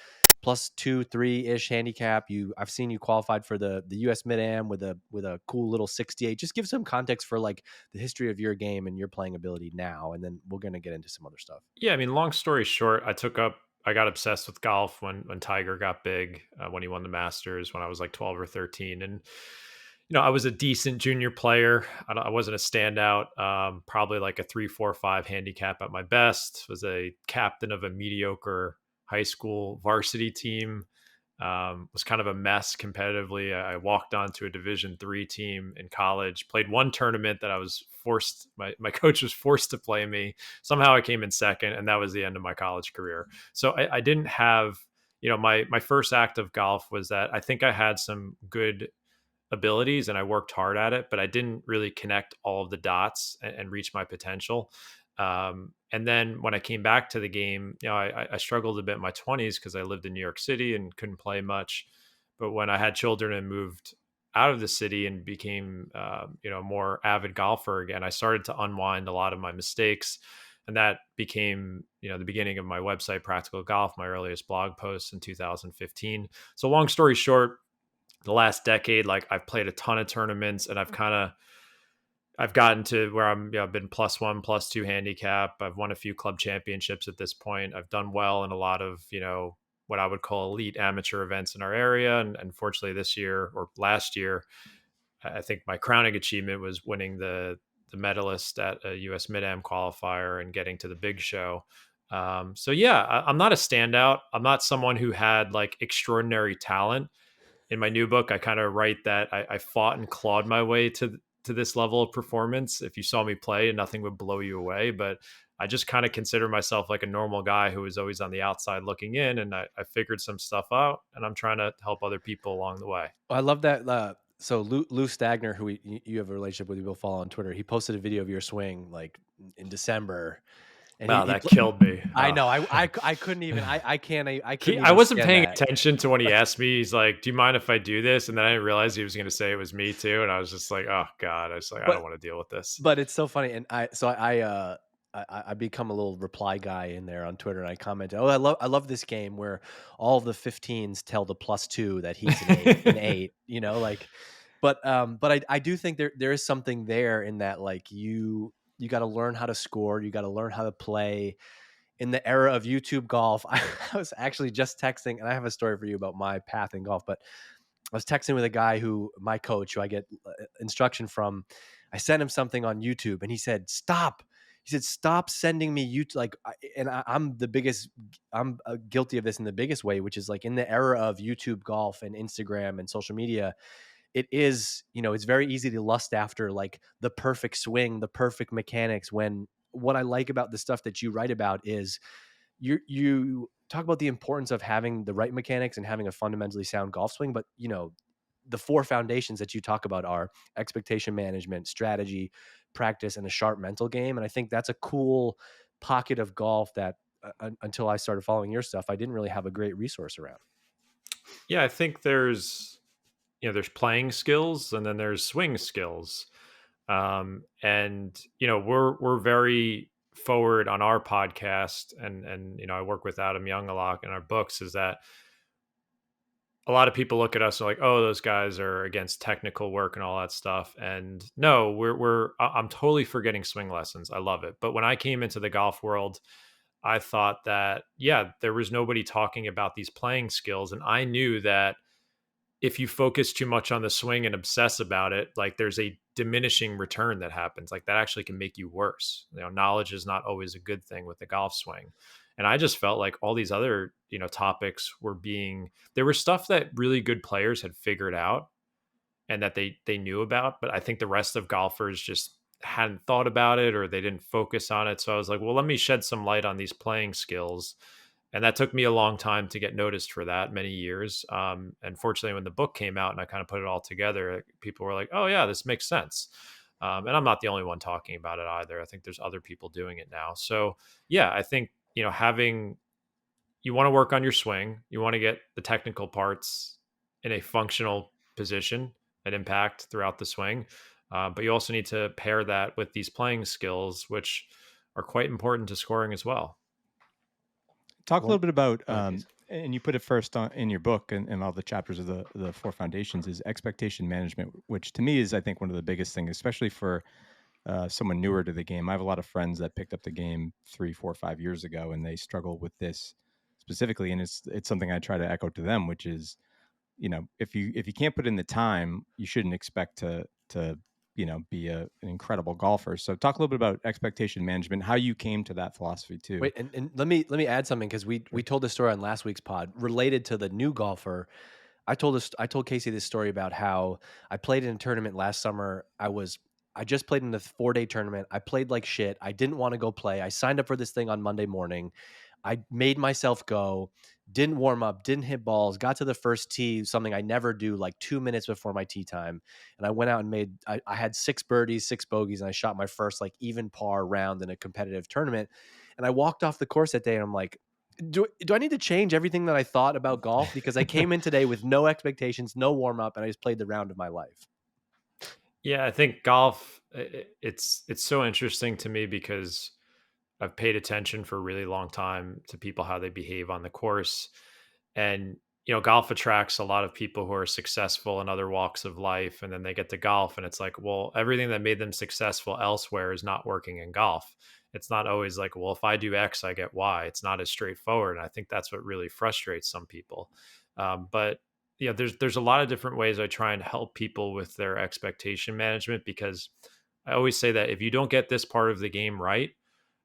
2, 3-ish handicap. I've seen you qualified for the US Mid-Am with a cool little 68. Just give some context for like the history of your game and your playing ability now, and then we're going to get into some other stuff. Yeah, I mean, long story short, I got obsessed with golf when Tiger got big, when he won the Masters when I was like 12 or 13. And, I was a decent junior player. I wasn't a standout, probably like a 3, 4, 5 handicap at my best. Was a captain of a mediocre high school varsity team. Was kind of a mess competitively. I walked onto a Division III team in college, played one tournament that I was forced, my coach was forced to play me. Somehow I came in second, and that was the end of my college career. So I didn't have, my first act of golf was that I think I had some good abilities and I worked hard at it, but I didn't really connect all of the dots and reach my potential. And then when I came back to the game, I struggled a bit in my 20s because I lived in New York City and couldn't play much. But when I had children and moved out of the city and became, a more avid golfer again, I started to unwind a lot of my mistakes. And that became, the beginning of my website, Practical Golf, my earliest blog posts in 2015. So long story short, the last decade, like I've played a ton of tournaments and I've gotten to where I've been +1, +2 handicap. I've won a few club championships at this point. I've done well in a lot of, what I would call elite amateur events in our area. And unfortunately, this year or last year, I think my crowning achievement was winning the medalist at a U.S. Mid-Am qualifier and getting to the big show. So yeah, I'm not a standout. I'm not someone who had like extraordinary talent. In my new book, I kind of write that I fought and clawed my way to this level of performance. If you saw me play, nothing would blow you away. But I just kind of consider myself like a normal guy who was always on the outside looking in, and I figured some stuff out, and I'm trying to help other people along the way. I love that. So Lou Stagner, who you have a relationship with, you will follow on Twitter. He posted a video of your swing like in December. And Wow, that killed me. I know. I couldn't even. I can't. I couldn't. I wasn't stand paying that. attention to when he asked me. He's like, "Do you mind if I do this?" And then I didn't realize he was going to say it was me too. And I was just like, "Oh God!" I was like, "I don't want to deal with this." But it's so funny, and I become a little reply guy in there on Twitter, and I commented, "Oh, I love this game where all the 15s tell the +2 that he's an eight, you know, like." But I do think there is something there in that, like you got to learn how to score, you got to learn how to play. In the era of YouTube golf, I was actually just texting, and I have a story for you about my path in golf, but I was texting with a guy my coach, who I get instruction from. I sent him something on YouTube, and he said, "Stop." He said, "Stop sending me YouTube." Like, I'm guilty of this in the biggest way, which is like in the era of YouTube golf and Instagram and social media, it is, it's very easy to lust after like the perfect swing, the perfect mechanics, when what I like about the stuff that you write about is you talk about the importance of having the right mechanics and having a fundamentally sound golf swing. But, the four foundations that you talk about are expectation management, strategy, practice, and a sharp mental game. And I think that's a cool pocket of golf that until I started following your stuff, I didn't really have a great resource around. Yeah, I think there's playing skills and then there's swing skills. And we're very forward on our podcast, and I work with Adam Young a lot in our books, is that a lot of people look at us and are like, oh, those guys are against technical work and all that stuff. And no, I'm totally forgetting swing lessons. I love it. But when I came into the golf world, I thought that, yeah, there was nobody talking about these playing skills. And I knew that if you focus too much on the swing and obsess about it, like there's a diminishing return that happens. Like that actually can make you worse. Knowledge is not always a good thing with the golf swing. And I just felt like all these other, topics there was stuff that really good players had figured out and that they knew about. But I think the rest of golfers just hadn't thought about it, or they didn't focus on it. So I was like, well, let me shed some light on these playing skills. And that took me a long time to get noticed for that, many years. And fortunately, when the book came out and I kind of put it all together, people were like, oh, yeah, this makes sense. And I'm not the only one talking about it either. I think there's other people doing it now. So, yeah, I think, you want to work on your swing. You want to get the technical parts in a functional position and impact throughout the swing. But you also need to pair that with these playing skills, which are quite important to scoring as well. Talk a little bit about, and you put it first in your book and all the chapters of the four foundations, is expectation management, which to me is, I think, one of the biggest things, especially for someone newer to the game. I have a lot of friends that picked up the game 3, 4, 5 years ago, and they struggle with this specifically. And it's something I try to echo to them, which is, if you can't put in the time, you shouldn't expect to be an incredible golfer. So talk a little bit about expectation management, how you came to that philosophy too. Wait, and let me add something, because we told this story on last week's pod related to the new golfer. I told Casey this story about how I played in a tournament last summer. I just played in the 4-day tournament. I played like shit. I didn't want to go play. I signed up for this thing on Monday morning. I made myself go, didn't warm up, didn't hit balls, got to the first tee, something I never do, like 2 minutes before my tee time. And I went out and I had 6 birdies, 6 bogeys, and I shot my first like even par round in a competitive tournament. And I walked off the course that day and I'm like, do I need to change everything that I thought about golf? Because I came in today with no expectations, no warm up, and I just played the round of my life. Yeah, I think golf, it's so interesting to me because I've paid attention for a really long time to people, how they behave on the course. And, golf attracts a lot of people who are successful in other walks of life. And then they get to golf and it's like, well, everything that made them successful elsewhere is not working in golf. It's not always like, well, if I do X, I get Y. It's not as straightforward. And I think that's what really frustrates some people. But yeah, there's a lot of different ways I try and help people with their expectation management, because I always say that if you don't get this part of the game right,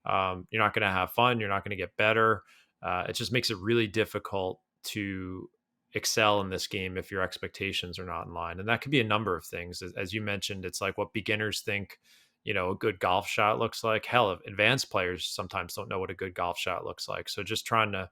you're not going to have fun. You're not going to get better. It just makes it really difficult to excel in this game if your expectations are not in line. And that could be a number of things. As you mentioned, it's like what beginners think, a good golf shot looks like. Hell, advanced players sometimes don't know what a good golf shot looks like. So just trying to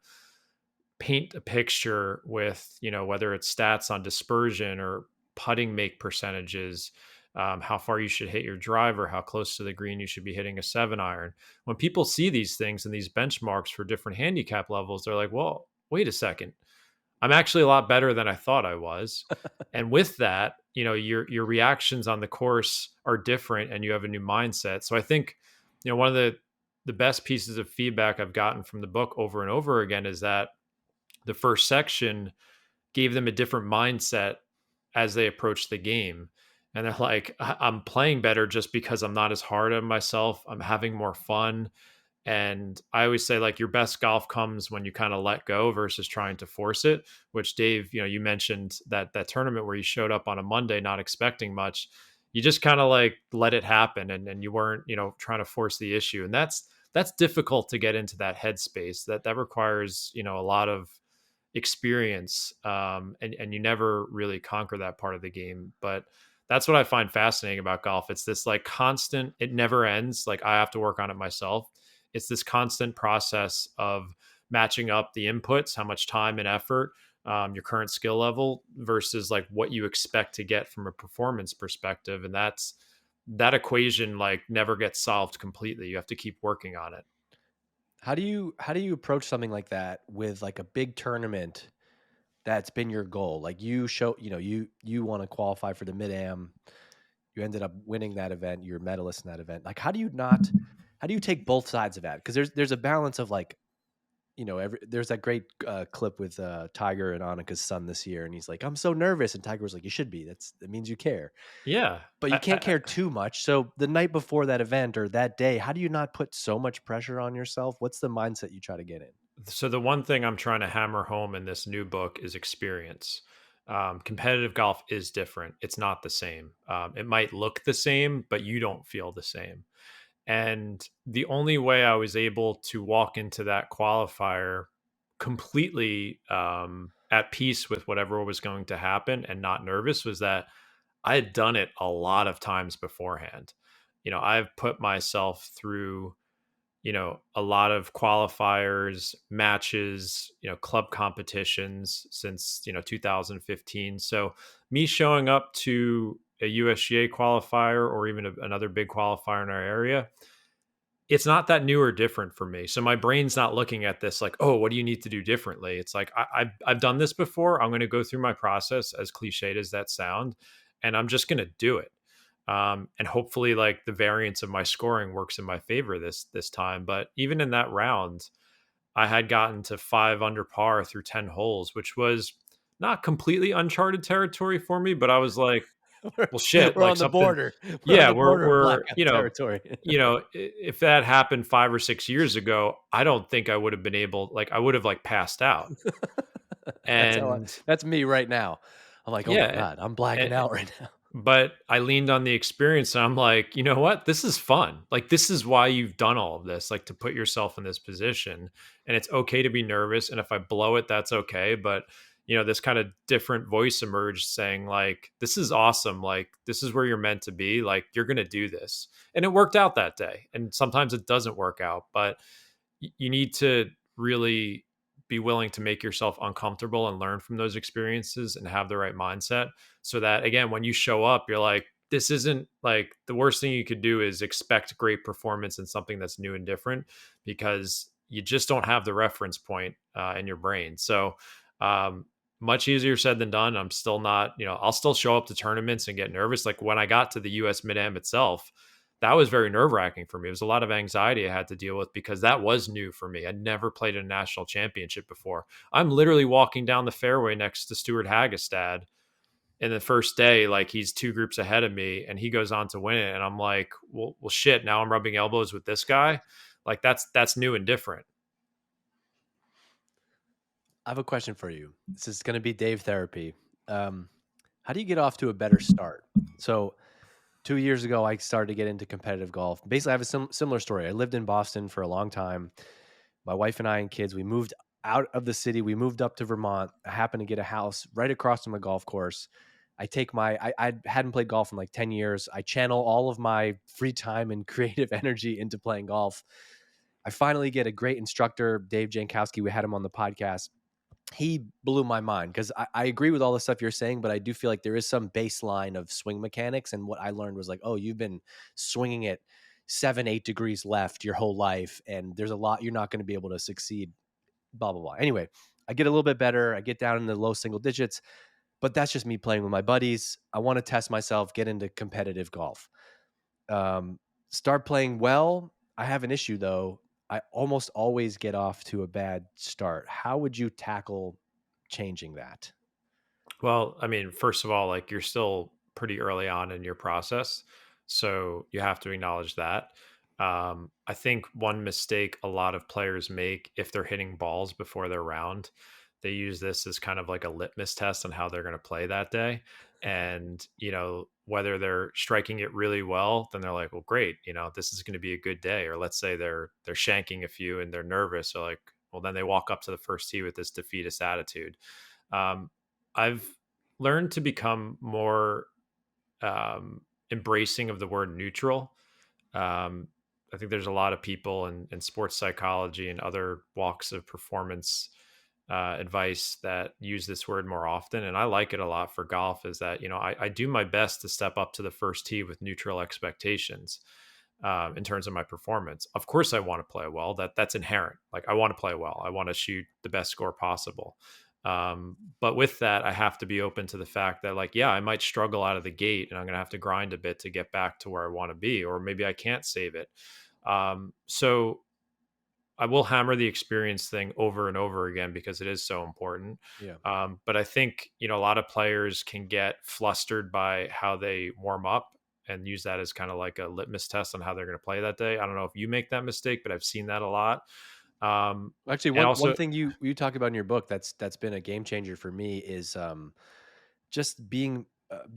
paint a picture with, whether it's stats on dispersion or putting make percentages, how far you should hit your driver, how close to the green you should be hitting a 7-iron. When people see these things and these benchmarks for different handicap levels, they're like, well, wait a second. I'm actually a lot better than I thought I was. And with that, your reactions on the course are different and you have a new mindset. So I think, one of the best pieces of feedback I've gotten from the book over and over again is that the first section gave them a different mindset as they approached the game. And they're like, I'm playing better just because I'm not as hard on myself. I'm having more fun. And I always say, like, your best golf comes when you kind of let go versus trying to force it, which Dave, you mentioned that tournament where you showed up on a Monday, not expecting much. You just kind of like let it happen. And you weren't, trying to force the issue. And that's difficult to get into that headspace. That requires, a lot of experience. And you never really conquer that part of the game. But that's what I find fascinating about golf. It's this like constant, it never ends. Like, I have to work on it myself. It's this constant process of matching up the inputs, how much time and effort, your current skill level versus like what you expect to get from a performance perspective. And that equation like never gets solved completely. You have to keep working on it. How do you approach something like that with like a big tournament that's been your goal? Like you want to qualify for the Mid-Am. You ended up winning that event. You're a medalist in that event. Like, how do you take both sides of that? Because there's a balance of like, there's that great clip with Tiger and Annika's son this year, and he's like, I'm so nervous, and Tiger was like, you should be. That means you care. Yeah, but you can't care too much. So the night before that event or that day, how do you not put so much pressure on yourself? What's the mindset you try to get in? So the one thing I'm trying to hammer home in this new book is experience. Competitive golf is different. It's not the same. It might look the same, but you don't feel the same. And the only way I was able to walk into that qualifier completely at peace with whatever was going to happen and not nervous was that I had done it a lot of times beforehand. I've put myself through, a lot of qualifiers, matches, club competitions since, 2015. So me showing up to a USGA qualifier or even another big qualifier in our area, it's not that new or different for me. So my brain's not looking at this like, oh, what do you need to do differently? It's like, I've done this before. I'm going to go through my process, as cliched as that sound, and I'm just going to do it. And hopefully like the variance of my scoring works in my favor this time. But even in that round, I had gotten to 5 under par through 10 holes, which was not completely uncharted territory for me, but I was like, well, shit, we're like on the border. Yeah, on the border of we're blackout territory. if that happened 5 or 6 years ago, I don't think I would have been able, like, I would have like passed out. And that's me right now. I'm like, oh my God, I'm blacking out right now. But I leaned on the experience and I'm like, you know what? This is fun. Like, this is why you've done all of this, like to put yourself in this position. And it's okay to be nervous. And if I blow it, that's okay. But, this kind of different voice emerged saying like, this is awesome. Like, this is where you're meant to be. Like, you're going to do this. And it worked out that day. And sometimes it doesn't work out, but you need to really be willing to make yourself uncomfortable and learn from those experiences and have the right mindset so that, again, when you show up, you're like, this isn't like the worst thing you could do is expect great performance in something that's new and different, because you just don't have the reference point in your brain. So much easier said than done. I'm still not, I'll still show up to tournaments and get nervous. Like when I got to the US Mid-Am itself, that was very nerve-wracking for me. It was a lot of anxiety I had to deal with because that was new for me. I'd never played a national championship before. I'm literally walking down the fairway next to Stuart Hagestad, in the first day, like he's 2 groups ahead of me and he goes on to win it. And I'm like, well, shit, now I'm rubbing elbows with this guy. Like that's new and different. I have a question for you. This is going to be Dave therapy. How do you get off to a better start? So 2 years ago, I started to get into competitive golf. Basically, I have a similar story. I lived in Boston for a long time. My wife and I and kids, we moved out of the city. We moved up to Vermont. I happened to get a house right across from a golf course. I hadn't played golf in like 10 years. I channel all of my free time and creative energy into playing golf. I finally get a great instructor, Dave Jankowski. We had him on the podcast. He blew my mind because I agree with all the stuff you're saying, but I do feel like there is some baseline of swing mechanics. And what I learned was like, oh, you've been swinging it 7, 8 degrees left your whole life. And there's a lot you're not going to be able to succeed, blah, blah, blah. Anyway, I get a little bit better. I get down in the low single digits, but that's just me playing with my buddies. I want to test myself, get into competitive golf. Start playing well. I have an issue though. I almost always get off to a bad start. How would you tackle changing that? Well, I mean, first of all, like you're still pretty early on in your process. So you have to acknowledge that. I think one mistake a lot of players make if they're hitting balls before their round, they use this as kind of like a litmus test on how they're going to play that day. And, whether they're striking it really well, then they're like, well, great, this is going to be a good day. Or let's say they're shanking a few and they're nervous. So like, well, then they walk up to the first tee with this defeatist attitude. Um, I've learned to become more embracing of the word neutral. I think there's a lot of people in sports psychology and other walks of performance advice that use this word more often. And I like it a lot for golf is that, I do my best to step up to the first tee with neutral expectations in terms of my performance. Of course, I want to play well. That's inherent. Like I want to play well. I want to shoot the best score possible. But with that, I have to be open to the fact that like, yeah, I might struggle out of the gate and I'm going to have to grind a bit to get back to where I want to be, or maybe I can't save it. So I will hammer the experience thing over and over again because it is so important. Yeah. But I think, a lot of players can get flustered by how they warm up and use that as kind of like a litmus test on how they're going to play that day. I don't know if you make that mistake, but I've seen that a lot. Actually, and one thing you talk about in your book that's been a game changer for me is just being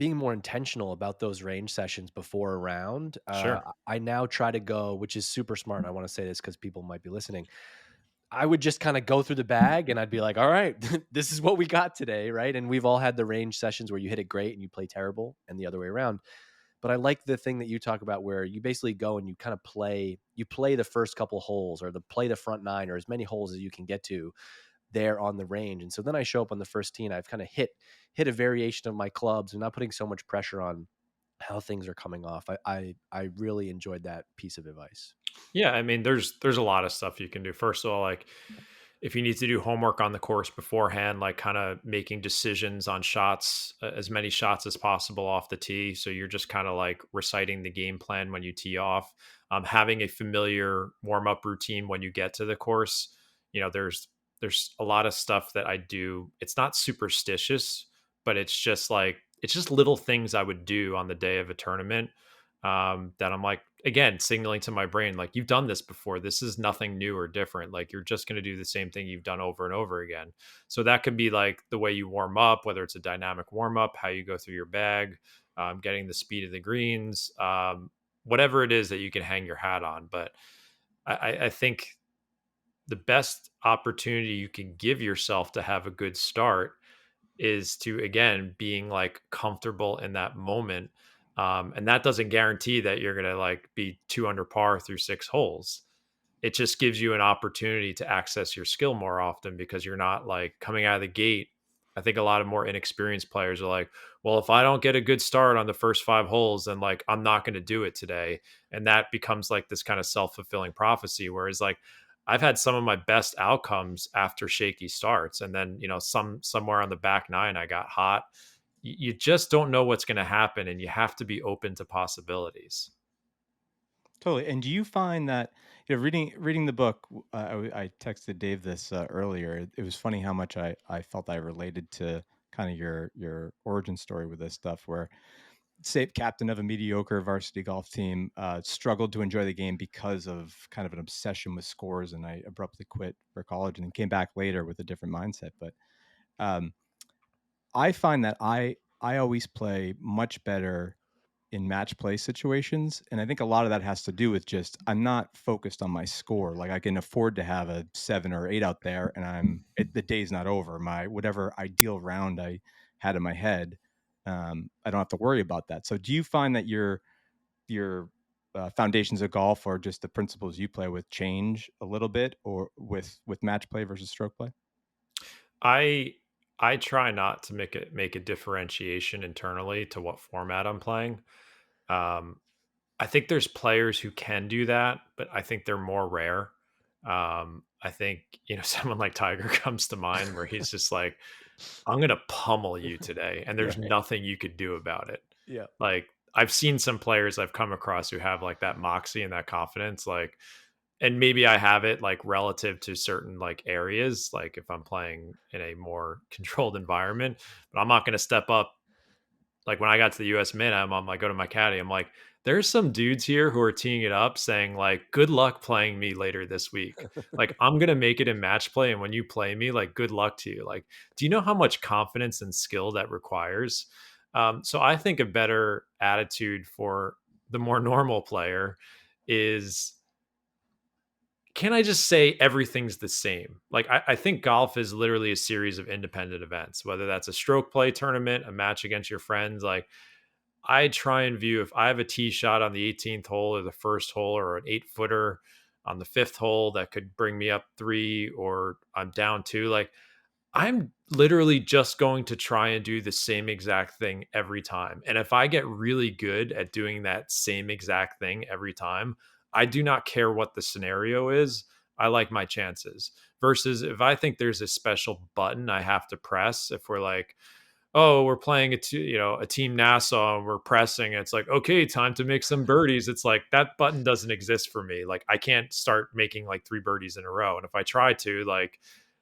more intentional about those range sessions before a round. Sure. I now try to go, which is super smart. And I want to say this because people might be listening. I would just kind of go through the bag and I'd be like, all right, this is what we got today. Right. And we've all had the range sessions where you hit it great and you play terrible and the other way around. But I like the thing that you talk about where you basically go and you kind of play the first couple holes or play the front 9 or as many holes as you can get to there on the range. And so then I show up on the first tee and I've kind of hit a variation of my clubs and not putting so much pressure on how things are coming off. I really enjoyed that piece of advice. Yeah, I mean, there's a lot of stuff you can do. First of all, like if you need to do homework on the course beforehand, like kind of making decisions on shots, as many shots as possible off the tee. So you're just kind of like reciting the game plan when you tee off, having a familiar warm up routine when you get to the course. There's a lot of stuff that I do. It's not superstitious, but it's just little things I would do on the day of a tournament that I'm like, again, signaling to my brain, like, you've done this before. This is nothing new or different. Like, you're just going to do the same thing you've done over and over again. So that could be like the way you warm up, whether it's a dynamic warm up, how you go through your bag, getting the speed of the greens, whatever it is that you can hang your hat on. But I think the best opportunity you can give yourself to have a good start is to, again, being like comfortable in that moment. And that doesn't guarantee that you're going to like be 2 under par through 6 holes. It just gives you an opportunity to access your skill more often because you're not like coming out of the gate. I think a lot of more inexperienced players are like, well, if I don't get a good start on the first 5 holes, then like, I'm not going to do it today. And that becomes like this kind of self-fulfilling prophecy. Whereas like, I've had some of my best outcomes after shaky starts. And then, somewhere on the back 9, I got hot. You just don't know what's going to happen, and you have to be open to possibilities. Totally. And do you find that reading the book? I texted Dave this earlier. It was funny how much I felt I related to kind of your origin story with this stuff, where say captain of a mediocre varsity golf team, struggled to enjoy the game because of kind of an obsession with scores, and I abruptly quit for college and then came back later with a different mindset. But um, I find that I always play much better in match play situations, and I think a lot of that has to do with just I'm not focused on my score. Like I can afford to have a 7 or 8 out there, and the day's not over. My whatever ideal round I had in my head, I don't have to worry about that. So do you find that your foundations of golf or just the principles you play with change a little bit, or with match play versus stroke play? I I try not to make a differentiation internally to what format I'm playing. Um, I think there's players who can do that, but I think they're more rare. I think, someone like Tiger comes to mind where he's just like, I'm going to pummel you today, and there's Right. nothing you could do about it. Yeah. Like, I've seen some players I've come across who have like that moxie and that confidence. Like, and maybe I have it like relative to certain like areas, like if I'm playing in a more controlled environment, but I'm not going to step up. Like when I got to the US Mid, I'm like, go to my caddy. I'm like, there's some dudes here who are teeing it up saying like, good luck playing me later this week. Like I'm going to make it in match play. And when you play me, like, good luck to you. Like, do you know how much confidence and skill that requires? So I think a better attitude for the more normal player is, can I just say everything's the same? Like, I think golf is literally a series of independent events, whether that's a stroke play tournament, a match against your friends. Like, I try and view if I have a tee shot on the 18th hole or the first hole or an 8 footer on the fifth hole that could bring me up 3 or I'm down 2, like, I'm literally just going to try and do the same exact thing every time. And if I get really good at doing that same exact thing every time, I do not care what the scenario is. I like my chances. Versus if I think there's a special button I have to press, if we're like, oh, we're playing a team Nassau and we're pressing, it's like, okay, time to make some birdies. It's like that button doesn't exist for me. Like I can't start making like 3 birdies in a row. And if I try to, like,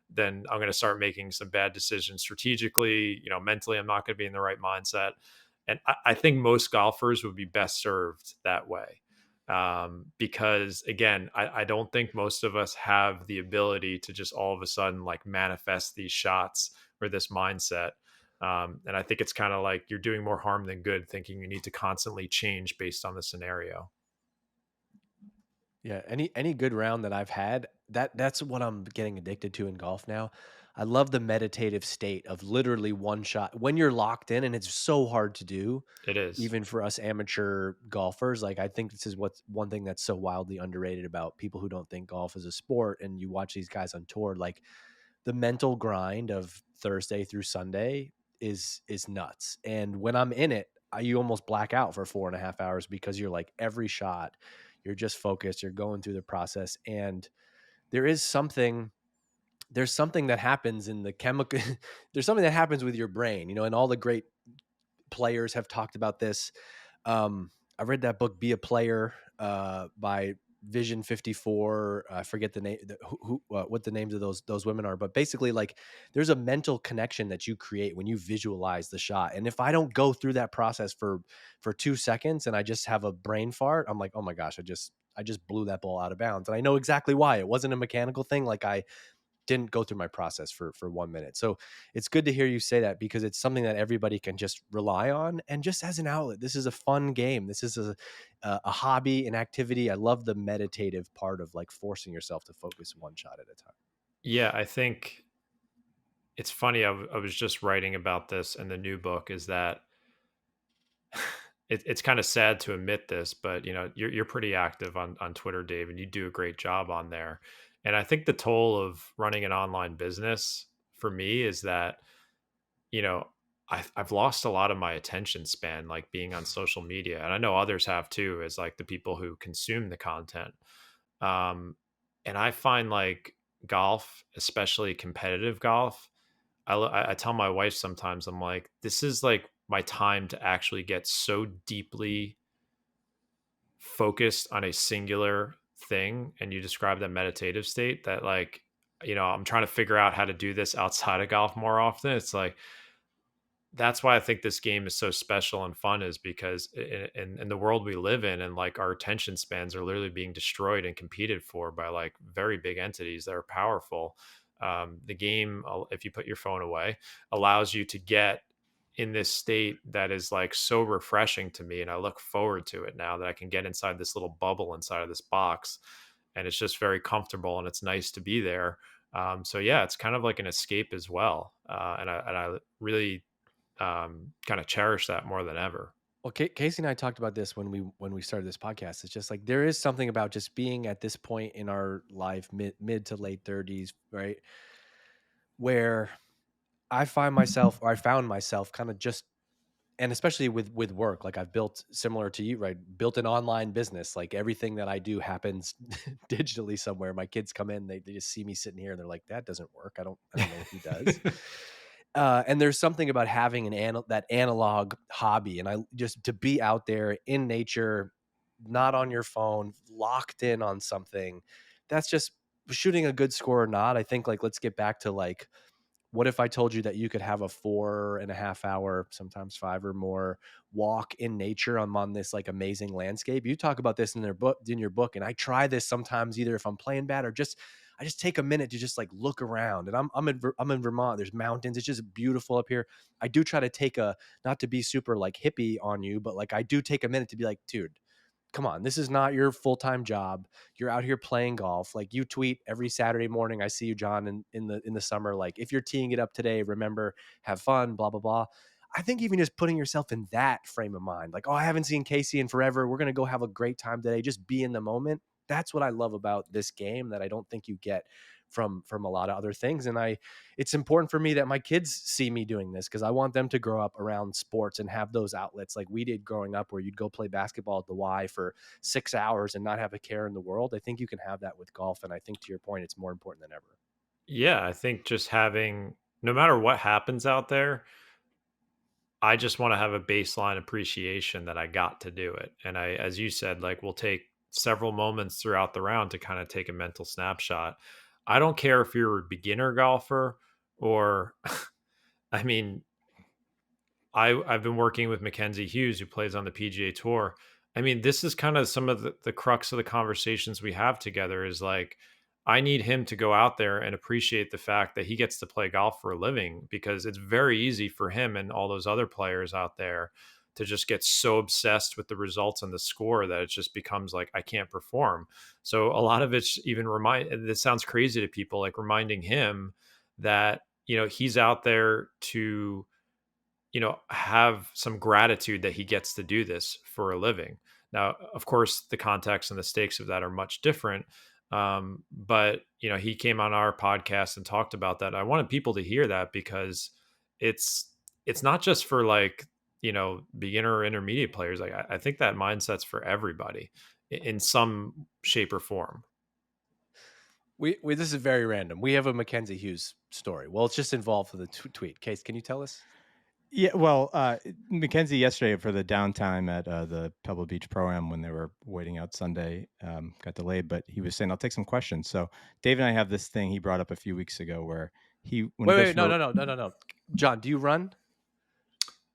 then I'm going to start making some bad decisions strategically. Mentally, I'm not going to be in the right mindset. And I think most golfers would be best served that way. Because again, I don't think most of us have the ability to just all of a sudden like manifest these shots or this mindset. And I think it's kind of like you're doing more harm than good thinking you need to constantly change based on the scenario. Yeah, any good round that I've had, that's what I'm getting addicted to in golf now. I love the meditative state of literally one shot when you're locked in, and it's so hard to do, It is. even for us amateur golfers. Like I think this is what's one thing that's so wildly underrated about people who don't think golf is a sport, and you watch these guys on tour, like the mental grind of Thursday through Sunday is nuts. And when I'm in it, you almost black out for 4.5 hours because you're like every shot, you're just focused, you're going through the process, and there is something there's something that happens in the chemical there's something that happens with your brain, and all the great players have talked about this. I read that book, Be a Player, by Vision 54. I forget the name, what the names of those women are, but basically, like, there's a mental connection that you create when you visualize the shot. And if I don't go through that process for 2 seconds and I just have a brain fart, I'm like, oh my gosh, I just blew that ball out of bounds. And I know exactly why. It wasn't a mechanical thing. Like I didn't go through my process for 1 minute. So it's good to hear you say that because it's something that everybody can just rely on. And just as an outlet, this is a fun game. This is a hobby, an activity. I love the meditative part of like forcing yourself to focus one shot at a time. Yeah, I think it's funny. I was just writing about this in the new book, is that it's kind of sad to admit this, but you're pretty active on Twitter, Dave, and you do a great job on there. And I think the toll of running an online business for me is that, you know, I've lost a lot of my attention span, like being on social media. And I know others have too, as like the people who consume the content. Um, and I find like golf, especially competitive golf, I tell my wife sometimes, I'm like, this is like my time to actually get so deeply focused on a singular thing. And you describe that meditative state that, like, I'm trying to figure out how to do this outside of golf more often. It's like, that's why I think this game is so special and fun, is because in the world we live in, and like our attention spans are literally being destroyed and competed for by like very big entities that are powerful. The game, if you put your phone away, allows you to get in this state that is like so refreshing to me. And I look forward to it now that I can get inside this little bubble inside of this box. And it's just very comfortable and it's nice to be there. So yeah, it's kind of like an escape as well. And I really kind of cherish that more than ever. Well, Casey and I talked about this when we started this podcast. It's just like there is something about just being at this point in our life, mid to late 30s, right, where I found myself kind of just, and especially with work, like I've built, similar to you, right, built an online business. Like everything that I do happens digitally somewhere. My kids come in, they just see me sitting here and they're like, that doesn't work. I don't know if he does. And there's something about having that analog hobby, and I just to be out there in nature, not on your phone, locked in on something. That's just shooting a good score or not. I think, like, let's get back to like, what if I told you that you could have a 4.5 hour, sometimes 5 or more, walk in nature on this like amazing landscape? You talk about this in your book, and I try this sometimes, either if I'm playing bad or I just take a minute to just like look around. And I'm in Vermont. There's mountains. It's just beautiful up here. I do try to not to be super like hippie on you, but like I do take a minute to be like, dude, come on, this is not your full-time job. You're out here playing golf. Like, you tweet every Saturday morning. I see you, John, in the summer. Like, if you're teeing it up today, remember, have fun, blah, blah, blah. I think even just putting yourself in that frame of mind, like, oh, I haven't seen Casey in forever, we're going to go have a great time today. Just be in the moment. That's what I love about this game that I don't think you get from a lot of other things. And it's important for me that my kids see me doing this, because I want them to grow up around sports and have those outlets like we did growing up, where you'd go play basketball at the Y for 6 hours and not have a care in the world. I think you can have that with golf. And I think, to your point, it's more important than ever. Yeah, I think just having, no matter what happens out there, I just want to have a baseline appreciation that I got to do it. And as you said, like, we'll take several moments throughout the round to kind of take a mental snapshot. I don't care if you're a beginner golfer or, I mean, I've been working with Mackenzie Hughes, who plays on the PGA Tour. I mean, this is kind of some of the crux of the conversations we have together, is like, I need him to go out there and appreciate the fact that he gets to play golf for a living, because it's very easy for him and all those other players out there to just get so obsessed with the results and the score that it just becomes like, I can't perform. So a lot of it's even this sounds crazy to people, like reminding him that, he's out there to, have some gratitude that he gets to do this for a living. Now, of course, the context and the stakes of that are much different. But he came on our podcast and talked about that. I wanted people to hear that, because it's not just for like, beginner or intermediate players. Like, I think that mindset's for everybody in some shape or form. We this is very random. We have a Mackenzie Hughes story. Well, it's just involved with the tweet. Case, can you tell us? Yeah, well, Mackenzie yesterday for the downtime at the Pebble Beach Pro-Am, when they were waiting out Sunday, got delayed, but he was saying, I'll take some questions. So Dave and I have this thing he brought up a few weeks ago where no. John, do you run?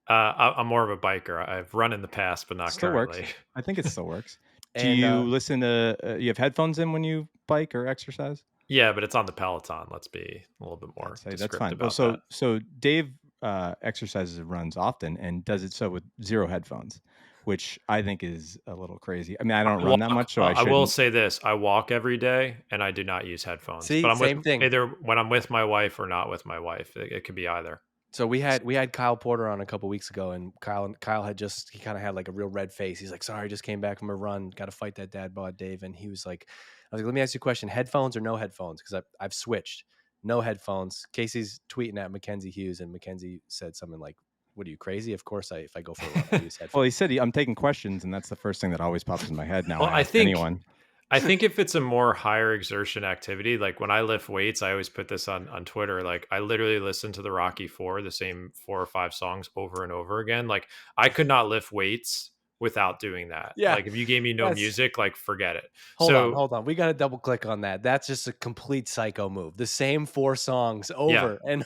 I'm more of a biker. I've run in the past, but not still currently. Works. I think it still works. Do you listen to, you have headphones in when you bike or exercise? Yeah, but it's on the Peloton. Let's be a little bit more that's fine. About that. So Dave exercises and runs often, and does it so with zero headphones, which I think is a little crazy. I mean, I don't run that much, so I will say this: I walk every day, and I do not use headphones. See, but I'm same thing. Either when I'm with my wife or not with my wife. It could be either. So we had Kyle Porter on a couple weeks ago, and Kyle he kind of had like a real red face. He's like, sorry, just came back from a run, got to fight that dad bod, Dave. And he was like, I was like, let me ask you a question: headphones or no headphones? Because I've switched. No headphones. Casey's tweeting at Mackenzie Hughes, and Mackenzie said something like, what are you, crazy? Of course, if I go for a run, I use headphones. Well, he said I'm taking questions, and that's the first thing that always pops in my head now. Well, I think if it's a more higher exertion activity, like when I lift weights, I always put this on Twitter. Like, I literally listen to the Rocky IV, the same 4 or 5 songs over and over again. Like, I could not lift weights without doing that. Yeah. Like, if you gave me no music, like, forget it. Hold on. We got to double click on that. That's just a complete psycho move. The same 4 songs over and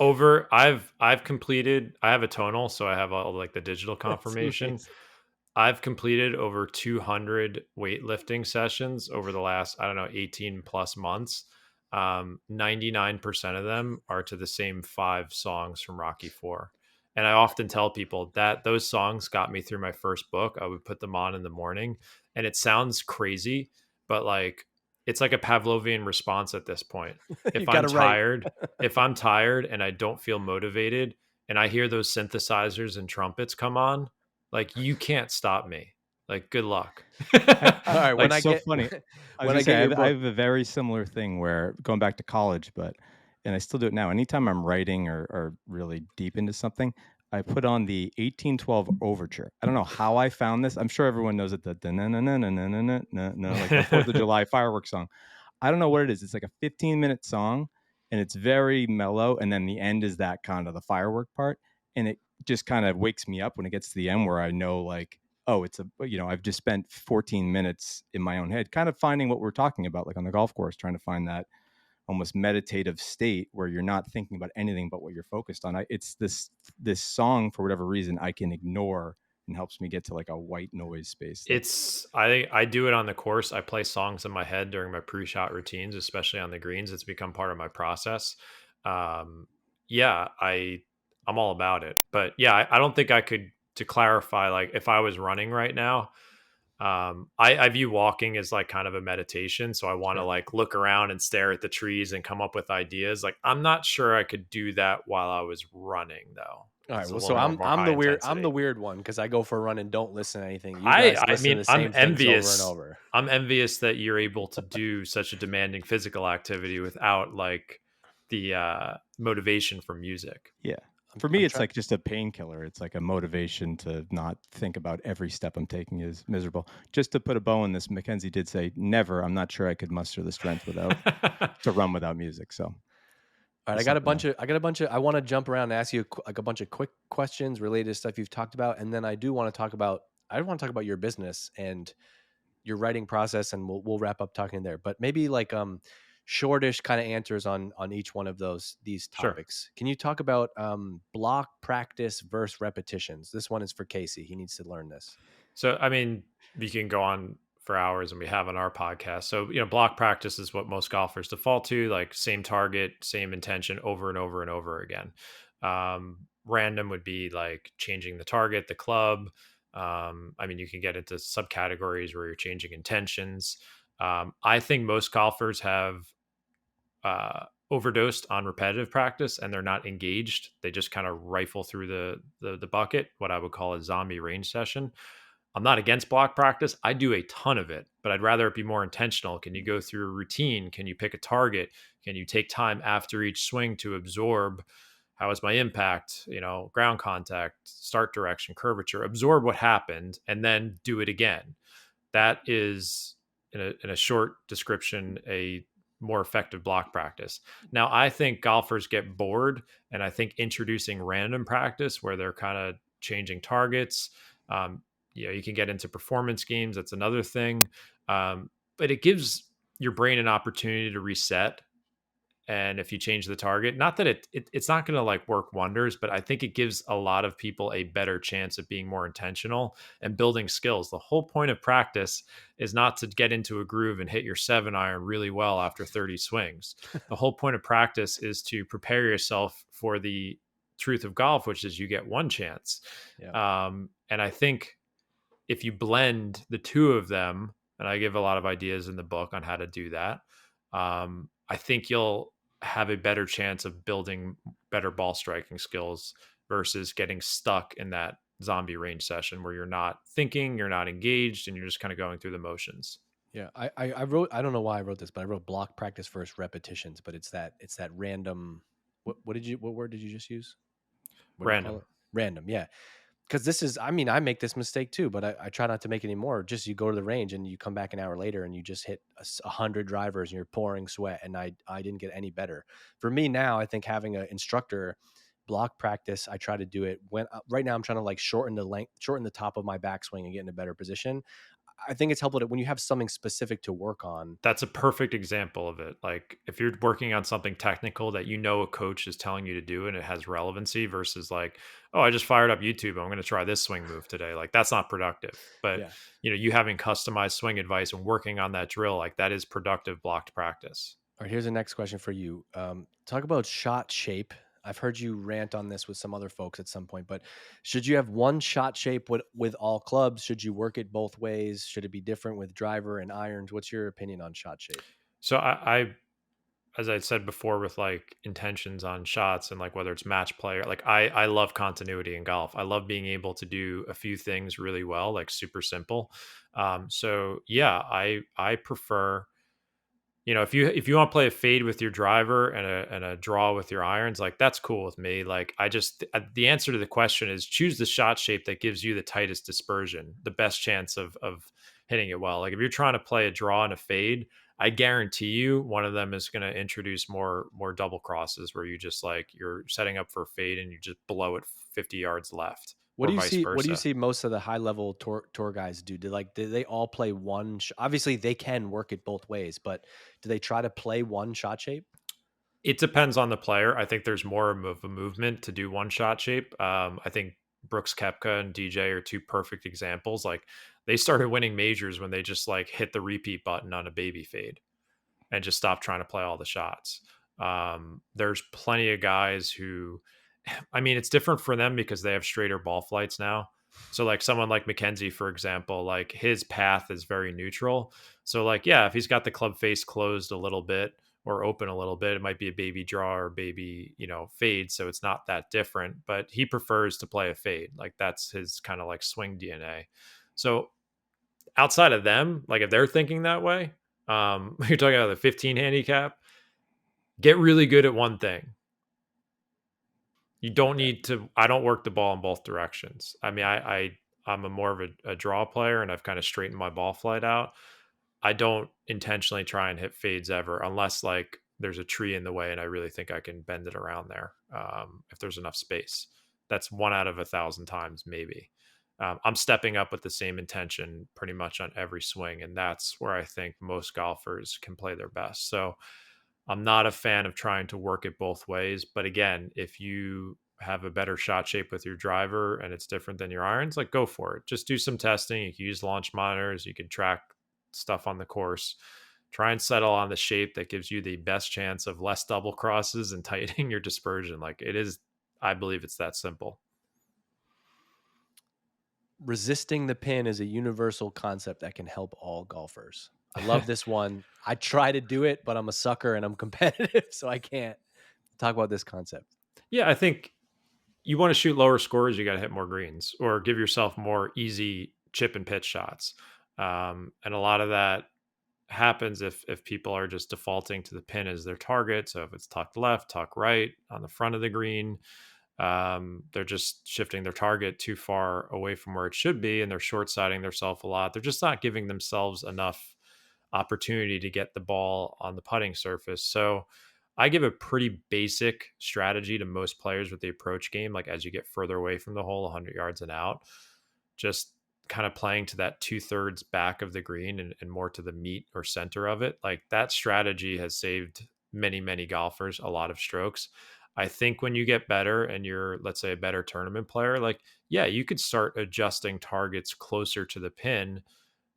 I've completed. I have a tonal, so I have all like the digital That's confirmation. amazing. I've completed over 200 weightlifting sessions over the last, I don't know, 18 plus months. 99% of them are to the same 5 songs from Rocky 4. And I often tell people that those songs got me through my first book. I would put them on in the morning, and it sounds crazy, but like it's like a Pavlovian response at this point. You If got I'm to write. tired, if I'm tired and I don't feel motivated and I hear those synthesizers and trumpets come on, like you can't stop me. Like good luck. All right, when It's I Like so get funny. I was when gonna I say get your I book. have a very similar thing where going back to college, and I still do it now. Anytime I'm writing or really deep into something, I put on the 1812 overture. I don't know how I found this. I'm sure everyone knows it. The like the Fourth of July fireworks song. I don't know what it is. It's like a 15-minute song, and it's very mellow. And then the end is that kind of the firework part, and it just kind of wakes me up when it gets to the end, where I know like, oh, it's I've just spent 14 minutes in my own head, kind of finding what we're talking about, like on the golf course, trying to find that almost meditative state where you're not thinking about anything but what you're focused on. It's this song, for whatever reason, I can ignore and helps me get to like a white noise space. I do it on the course. I play songs in my head during my pre-shot routines, especially on the greens. It's become part of my process. Um, yeah, I'm all about it. But yeah, I don't think I could, to clarify, like if I was running right now, I view walking as like kind of a meditation. So I want to Sure. like look around and stare at the trees and come up with ideas. Like I'm not sure I could do that while I was running though. All right, It's a well, little so more I'm high the intensity. weird one because I go for a run and don't listen to anything. You I guys I listen to mean, the same things over and over. I'm envious that you're able to do such a demanding physical activity without like the motivation from music. Yeah. I'm, For me, I'm it's trying. like just a painkiller. It's like a motivation to not think about every step I'm taking is miserable. Just to put a bow on this, Mackenzie did say, never, I'm not sure I could muster the strength to run without music. So All right, just something else. I want to jump around and ask you like a bunch of quick questions related to stuff you've talked about, and then I want to talk about your business and your writing process, and we'll wrap up talking there. But maybe like shortish kind of answers on each one of these Sure. topics. Can you talk about block practice versus repetitions? This one is for Casey. He needs to learn this. So, I mean, we can go on for hours and we have on our podcast. So, block practice is what most golfers default to, like same target, same intention over and over and over again. Random would be like changing the target, the club. I mean, you can get into subcategories where you're changing intentions. I think most golfers have overdosed on repetitive practice and they're not engaged. They just kind of rifle through the bucket, what I would call a zombie range session. I'm not against block practice. I do a ton of it, but I'd rather it be more intentional. Can you go through a routine? Can you pick a target? Can you take time after each swing to absorb how is my impact, ground contact, start direction, curvature, absorb what happened and then do it again. That is in a short description, a more effective block practice. Now, I think golfers get bored, and I think introducing random practice where they're kind of changing targets, you can get into performance games. That's another thing. But it gives your brain an opportunity to reset. And if you change the target, not that it's not going to like work wonders, but I think it gives a lot of people a better chance of being more intentional and building skills. The whole point of practice is not to get into a groove and hit your 7-iron really well after 30 swings. The whole point of practice is to prepare yourself for the truth of golf, which is you get one chance. Yeah. And I think if you blend the two of them, and I give a lot of ideas in the book on how to do that, I think you'll have a better chance of building better ball striking skills versus getting stuck in that zombie range session where you're not thinking, you're not engaged, and you're just kind of going through the motions. Yeah, I wrote. I don't know why I wrote this, but I wrote block practice versus repetitions. But it's that random. What word did you just use? What do you call Random. it? Random. Yeah, because this is. I mean, I make this mistake too, but I try not to make it anymore. Just you go to the range and you come back an hour later and you just hit 100 drivers and you're pouring sweat. And I didn't get any better. For me now, I think having an instructor block practice, I try to do it when right now I'm trying to like shorten the top of my backswing and get in a better position. I think it's helpful when you have something specific to work on. That's a perfect example of it. Like if you're working on something technical that a coach is telling you to do and it has relevancy versus like, oh, I just fired up YouTube. I'm going to try this swing move today. Like that's not productive. But Yeah. you having customized swing advice and working on that drill, like that is productive blocked practice. All right, here's the next question for you. Talk about shot shape. I've heard you rant on this with some other folks at some point, but should you have one shot shape with all clubs? Should you work it both ways? Should it be different with driver and irons? What's your opinion on shot shape? So I as I said before, with like intentions on shots and like whether it's match play, like I love continuity in golf. I love being able to do a few things really well, like super simple. So yeah, I prefer, if you want to play a fade with your driver and a draw with your irons, like that's cool with me. Like the answer to the question is choose the shot shape that gives you the tightest dispersion, the best chance of hitting it well. Like if you're trying to play a draw and a fade, I guarantee you one of them is going to introduce more double crosses where you just like you're setting up for a fade and you just blow it 50 yards left. What Or do you vice see? What do you versa. see most of the high level tour guys do? Do they all play one? Obviously, they can work it both ways, but do they try to play one shot shape? It depends on the player. I think there's more of a movement to do one shot shape. I think Brooks Koepka and DJ are two perfect examples. Like they started winning majors when they just like hit the repeat button on a baby fade and just stopped trying to play all the shots. There's plenty of guys who, I mean, it's different for them because they have straighter ball flights now. So like someone like Mackenzie, for example, like his path is very neutral. So like, yeah, if he's got the club face closed a little bit or open a little bit, it might be a baby draw or baby, fade. So it's not that different, but he prefers to play a fade. Like that's his kind of like swing DNA. So outside of them, like if they're thinking that way, you're talking about the 15 handicap, get really good at one thing. You don't need to. I don't work the ball in both directions. I mean, I'm a more of a draw player, and I've kind of straightened my ball flight out. I don't intentionally try and hit fades ever, unless like there's a tree in the way, and I really think I can bend it around there if there's enough space. That's 1 out of 1,000 times, maybe. I'm stepping up with the same intention pretty much on every swing, and that's where I think most golfers can play their best. So I'm not a fan of trying to work it both ways. But again, if you have a better shot shape with your driver and it's different than your irons, like go for it. Just do some testing. You can use launch monitors. You can track stuff on the course. Try and settle on the shape that gives you the best chance of less double crosses and tightening your dispersion. Like it is, I believe it's that simple. Resisting the pin is a universal concept that can help all golfers. I love this one. I try to do it, but I'm a sucker and I'm competitive, so I can't talk about this concept. Yeah, I think you want to shoot lower scores, you got to hit more greens or give yourself more easy chip and pitch shots. And a lot of that happens if people are just defaulting to the pin as their target. So if it's tucked left, tuck right on the front of the green, they're just shifting their target too far away from where it should be, and they're short-siding themselves a lot. They're just not giving themselves enough opportunity to get the ball on the putting surface. So I give a pretty basic strategy to most players with the approach game. Like as you get further away from the hole, 100 yards and out, just kind of playing to that 2/3 back of the green and more to the meat or center of it. Like that strategy has saved many, many golfers a lot of strokes. I think when you get better and you're, let's say, a better tournament player, like, yeah, you could start adjusting targets closer to the pin.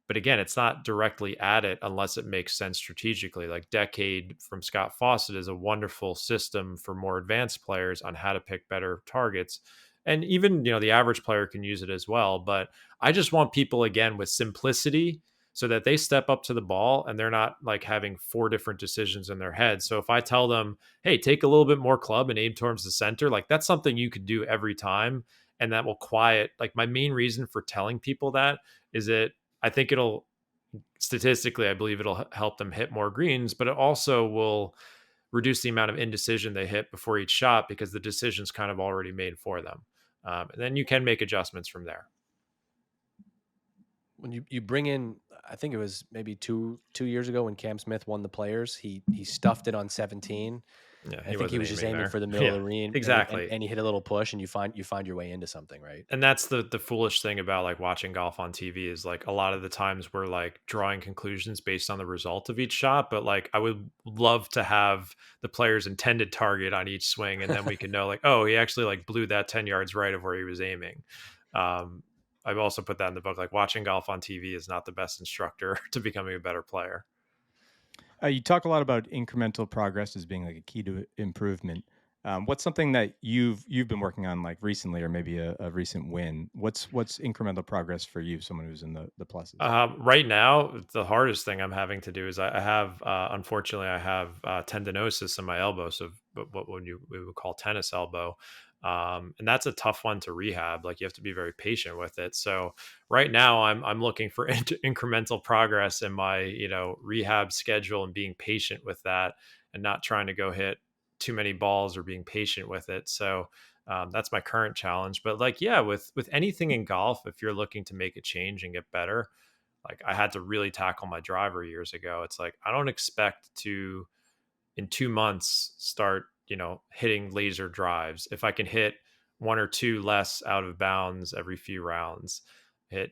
But again, it's not directly at it unless it makes sense strategically. Like Decade from Scott Fawcett is a wonderful system for more advanced players on how to pick better targets. And even, the average player can use it as well. But I just want people, again, with simplicity so that they step up to the ball and they're not like having 4 different decisions in their head. So if I tell them, hey, take a little bit more club and aim towards the center, like that's something you could do every time. And that will quiet, like my main reason for telling people that is that I think it'll statistically, I believe it'll help them hit more greens, but it also will reduce the amount of indecision they hit before each shot because the decision's kind of already made for them. And then you can make adjustments from there. When you bring in, I think it was maybe two years ago when Cam Smith won the Players, he stuffed it on 17. Yeah, I think he wasn't was just aiming aiming there. for the middle of Yeah, the green, exactly. and he hit a little push, and you find your way into something, right? And that's the foolish thing about like watching golf on TV is like a lot of the times we're like drawing conclusions based on the result of each shot, but like I would love to have the player's intended target on each swing, and then we can know like, oh, he actually like blew that 10 yards right of where he was aiming. Um, I've also put that in the book. Like watching golf on TV is not the best instructor to becoming a better player. You talk a lot about incremental progress as being like a key to improvement. What's something that you've been working on like recently, or maybe a recent win? What's incremental progress for you, someone who's in the pluses? Right now, the hardest thing I'm having to do is I have, unfortunately, I have tendinosis in my elbow. So what we would call tennis elbow. And that's a tough one to rehab. Like you have to be very patient with it. So right now I'm looking for incremental progress in my, rehab schedule and being patient with that and not trying to go hit too many balls or being patient with it. So, that's my current challenge. But like, yeah, with anything in golf, if you're looking to make a change and get better, like I had to really tackle my driver years ago. It's like I don't expect to in 2 months start, hitting laser drives. If I can hit one or two less out of bounds every few rounds, hit,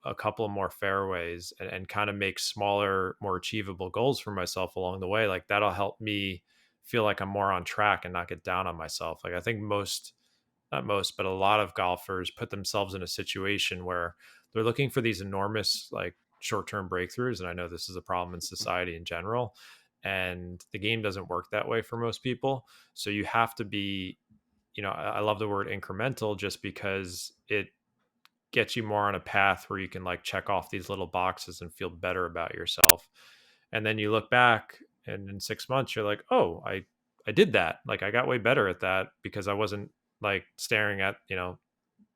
a couple of more fairways and kind of make smaller, more achievable goals for myself along the way, like that'll help me feel like I'm more on track and not get down on myself. Like I think not most, but a lot of golfers put themselves in a situation where they're looking for these enormous, like short-term breakthroughs. And I know this is a problem in society in general. And the game doesn't work that way for most people. So you have to be, I love the word incremental just because it gets you more on a path where you can like check off these little boxes and feel better about yourself. And then you look back and in 6 months, you're like, oh, I did that. Like I got way better at that because I wasn't like staring at,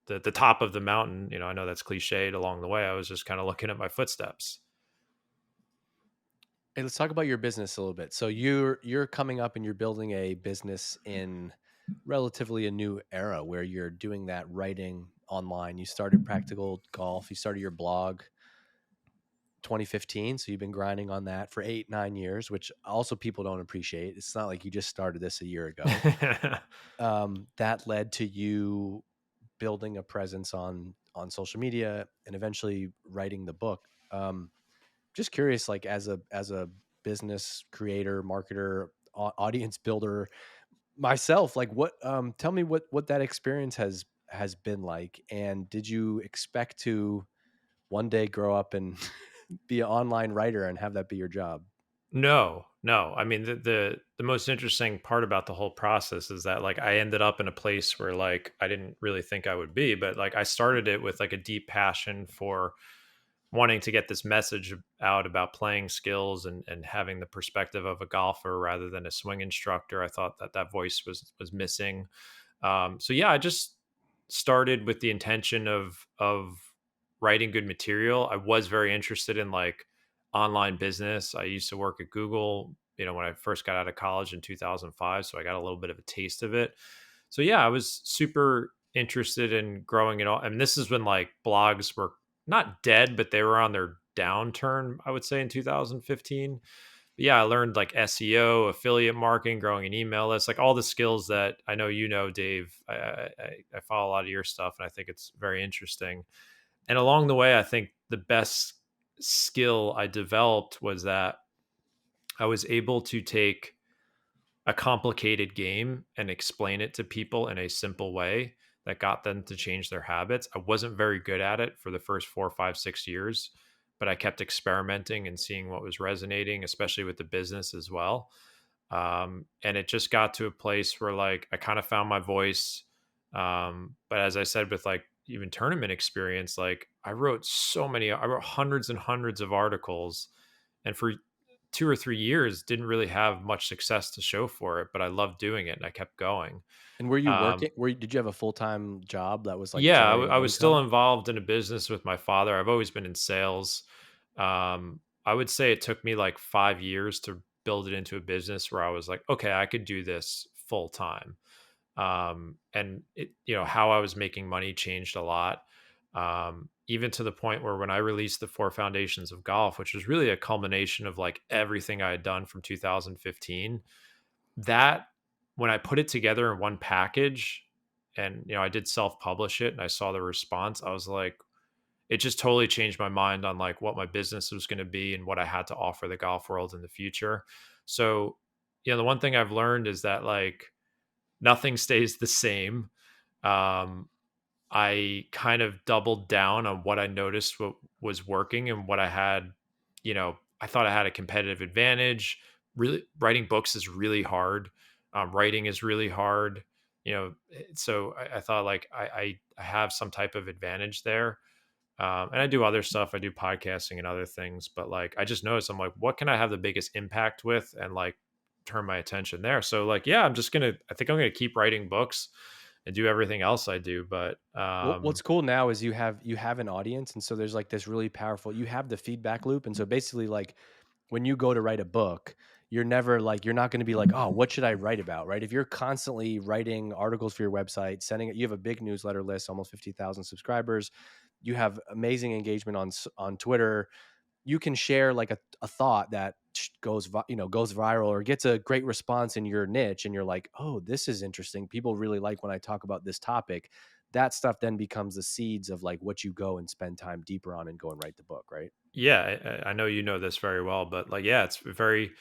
the top of the mountain. I know that's cliched along the way. I was just kind of looking at my footsteps. Hey, let's talk about your business a little bit. So you're coming up and you're building a business in relatively a new era where you're doing that writing online. You started Practical Golf. You started your blog 2015, so you've been grinding on that for 8-9 years, which also people don't appreciate. It's not like you just started this a year ago. That led to you building a presence on social media and eventually writing the book. Just curious, like as a business creator, marketer, audience builder myself, like what tell me what that experience has been like, and did you expect to one day grow up and be an online writer and have that be your job? No, no. I mean, the most interesting part about the whole process is that like I ended up in a place where like I didn't really think I would be, but like I started it with like a deep passion for wanting to get this message out about playing skills and having the perspective of a golfer rather than a swing instructor. I thought that voice was missing. So yeah, I just started with the intention of writing good material. I was very interested in like online business. I used to work at Google, when I first got out of college in 2005, so I got a little bit of a taste of it. So yeah, I was super interested in growing it all. And this is when like blogs were not dead, but they were on their downturn, I would say in 2015. But yeah, I learned like SEO, affiliate marketing, growing an email list, like all the skills that I know, Dave. I follow a lot of your stuff and I think it's very interesting. And along the way, I think the best skill I developed was that I was able to take a complicated game and explain it to people in a simple way that got them to change their habits. I wasn't very good at it for the first 4, 5, 6 years, but I kept experimenting and seeing what was resonating, especially with the business as well. And it just got to a place where like I kind of found my voice. But as I said, with like even tournament experience, like I wrote hundreds and hundreds of articles, and for 2 or 3 years didn't really have much success to show for it, but I loved doing it and I kept going. And were you Um, working? Did you have a full-time job that was like yeah, generating I was still income? involved in a business with my father. I've always been in sales. I would say it took me like 5 years to build it into a business where I was like, okay, I could do this full time. And it, how I was making money changed a lot. Even to the point where when I released the 4 Foundations of Golf, which was really a culmination of like everything I had done from 2015, that when I put it together in one package and, I did self-publish it and I saw the response, I was like, it just totally changed my mind on like what my business was going to be and what I had to offer the golf world in the future. So, the one thing I've learned is that like nothing stays the same. Um, I kind of doubled down on what I noticed what was working and what I had, I thought I had a competitive advantage. Really, writing books is really hard. Writing is really hard. So I thought like I have some type of advantage there. And I do other stuff. I do podcasting and other things, but like I just noticed I'm like, what can I have the biggest impact with and like turn my attention there? So like, yeah, I think I'm gonna keep writing books and do everything else I do. But What's cool now is you have an audience, and so there's like this really powerful. You have the feedback loop, and so basically, like when you go to write a book, you're never like you're not going to be like, oh, what should I write about, right? If you're constantly writing articles for your website, sending it, you have a big newsletter list, almost 50,000 subscribers. You have amazing engagement on Twitter. You can share like a thought that goes goes viral or gets a great response in your niche, and you're like, oh, this is interesting, people really like when I talk about this topic. That stuff then becomes the seeds of like what you go and spend time deeper on and go and write the book, right? yeah, I know you know this very well, but like, yeah, it's very,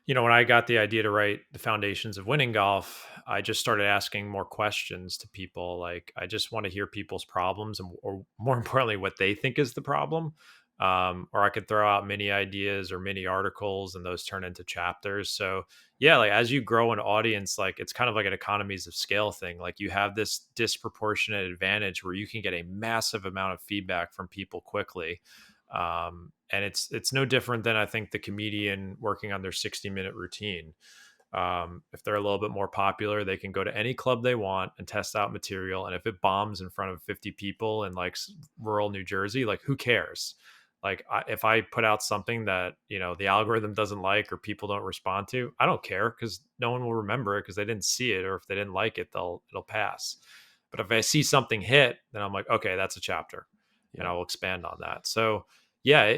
when I got the idea to write the foundations of winning golf, I just started asking more questions to people. Like, I just want to hear people's problems and, or more importantly, what they think is the problem. Or I could throw out mini ideas or mini articles and those turn into chapters. So yeah, like as you grow an audience, like it's kind of like an economies of scale thing. Like you have this disproportionate advantage where you can get a massive amount of feedback from people quickly. And it's no different than I think the comedian working on their 60-minute routine. If they're a little bit more popular, they can go to any club they want and test out material. And if it bombs in front of 50 people in like rural New Jersey, like who cares? Like if I put out something that, the algorithm doesn't like or people don't respond to, I don't care because no one will remember it because they didn't see it, or if they didn't like it, it'll pass. But if I see something hit, then I'm like, okay, that's a chapter, and I will expand on that. So yeah,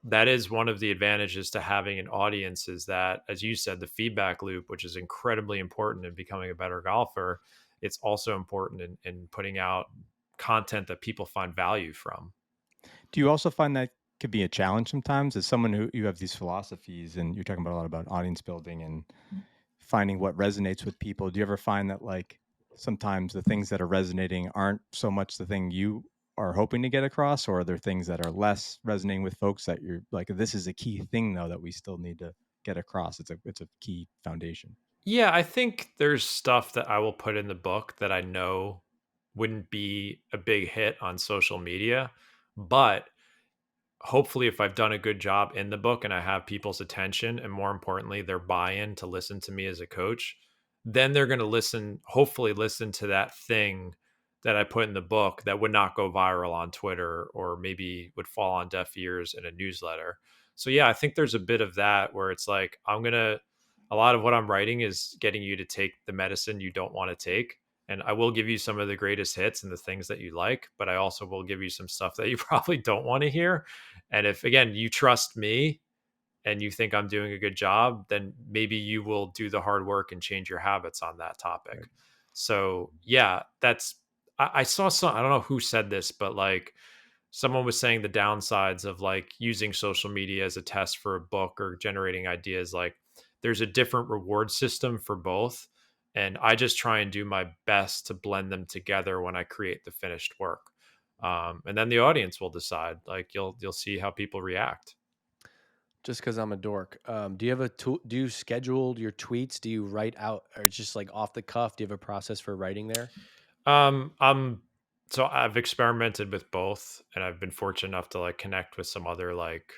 that is one of the advantages to having an audience, is that, as you said, the feedback loop, which is incredibly important in becoming a better golfer. It's also important in putting out content that people find value from. Do you also find that could be a challenge sometimes as someone who you have these philosophies and you're talking about a lot about audience building and finding what resonates with people? Do you ever find that like sometimes the things that are resonating aren't so much the thing you are hoping to get across, or are there things that are less resonating with folks that you're like, this is a key thing though that we still need to get across? It's a key foundation. Yeah, I think there's stuff that I will put in the book that I know wouldn't be a big hit on social media, but hopefully if I've done a good job in the book and I have people's attention and more importantly their buy-in to listen to me as a coach, then they're going to hopefully listen to that thing that I put in the book that would not go viral on Twitter or maybe would fall on deaf ears in a newsletter. So yeah, I think there's a bit of that where it's like a lot of what I'm writing is getting you to take the medicine you don't want to take. And I will give you some of the greatest hits and the things that you like, but I also will give you some stuff that you probably don't want to hear. And if, again, you trust me and you think I'm doing a good job, then maybe you will do the hard work and change your habits on that topic. Right. So yeah, I saw some, I don't know who said this, but like someone was saying the downsides of like using social media as a test for a book or generating ideas, like there's a different reward system for both. And I just try and do my best to blend them together when I create the finished work. And then the audience will decide. Like you'll see how people react. Just because I'm a dork, do you have do you schedule your tweets? Do you write out, or it's just like off the cuff? Do you have a process for writing there? So I've experimented with both, and I've been fortunate enough to like connect with some other like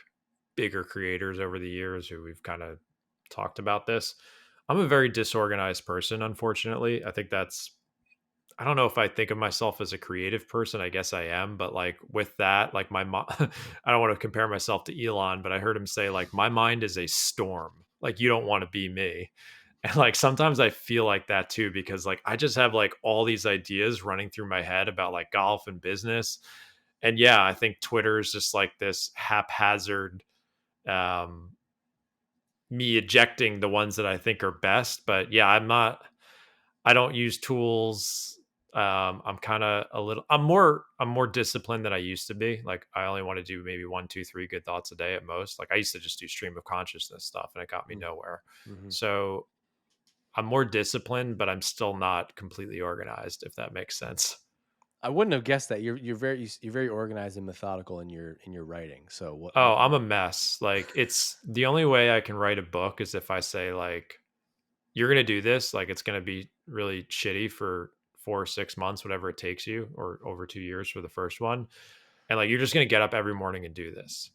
bigger creators over the years who we've kind of talked about this. I'm a very disorganized person, unfortunately. I don't know if I think of myself as a creative person. I guess I am, but like with that, like my mom, I don't want to compare myself to Elon, but I heard him say like, my mind is a storm. Like you don't want to be me. And like, sometimes I feel like that too, because like, I just have like all these ideas running through my head about like golf and business. And yeah, I think Twitter is just like this haphazard, me ejecting the ones that I think are best. But yeah, I don't use tools. I'm kind of I'm more disciplined than I used to be. Like I only want to do maybe 1, 2, 3 good thoughts a day at most. Like I used to just do stream of consciousness stuff and it got me nowhere. Mm-hmm. So I'm more disciplined, but I'm still not completely organized, if that makes sense. I wouldn't have guessed that. You're very organized and methodical in your writing. So what? Oh, I'm a mess. Like it's the only way I can write a book is if I say like, you're going to do this, like it's going to be really shitty for 4 or 6 months, whatever it takes you, or over 2 years for the first one. And like, you're just going to get up every morning and do this.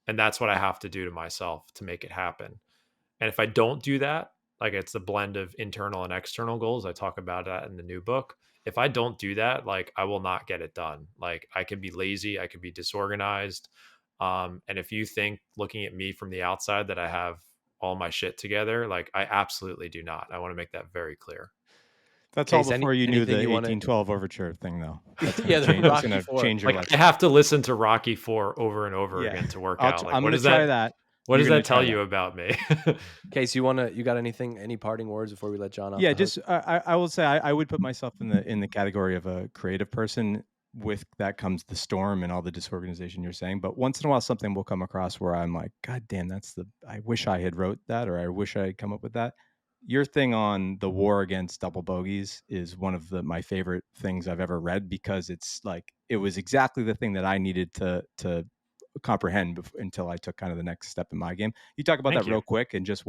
And that's what I have to do to myself to make it happen. And if I don't do that, like it's a blend of internal and external goals. I talk about that in the new book. If I don't do that, like I will not get it done. Like I can be lazy, I can be disorganized. And if you think looking at me from the outside that I have all my shit together, like I absolutely do not. I want to make that very clear. That's all Case, before you knew the anything you wanna- 1812 overture thing, though. That's Yeah, the Rocky going to IV. change your Like life. I have to listen to Rocky IV over and over Yeah. again to work I'm out. Like, going what to does try that. What does You're gonna that tell try you that. about me? Case, you got any parting words before we let John off? Yeah, the hook? just I will say I would put myself in the category of a creative person. With that comes the storm and all the disorganization you're saying. But once in a while, something will come across where I'm like, God damn, I wish I had wrote that, or I wish I had come up with that. Your thing on the war against double bogeys is one of my favorite things I've ever read, because it's like it was exactly the thing that I needed to comprehend until I took kind of the next step in my game. You talk about Thank that you. real quick and just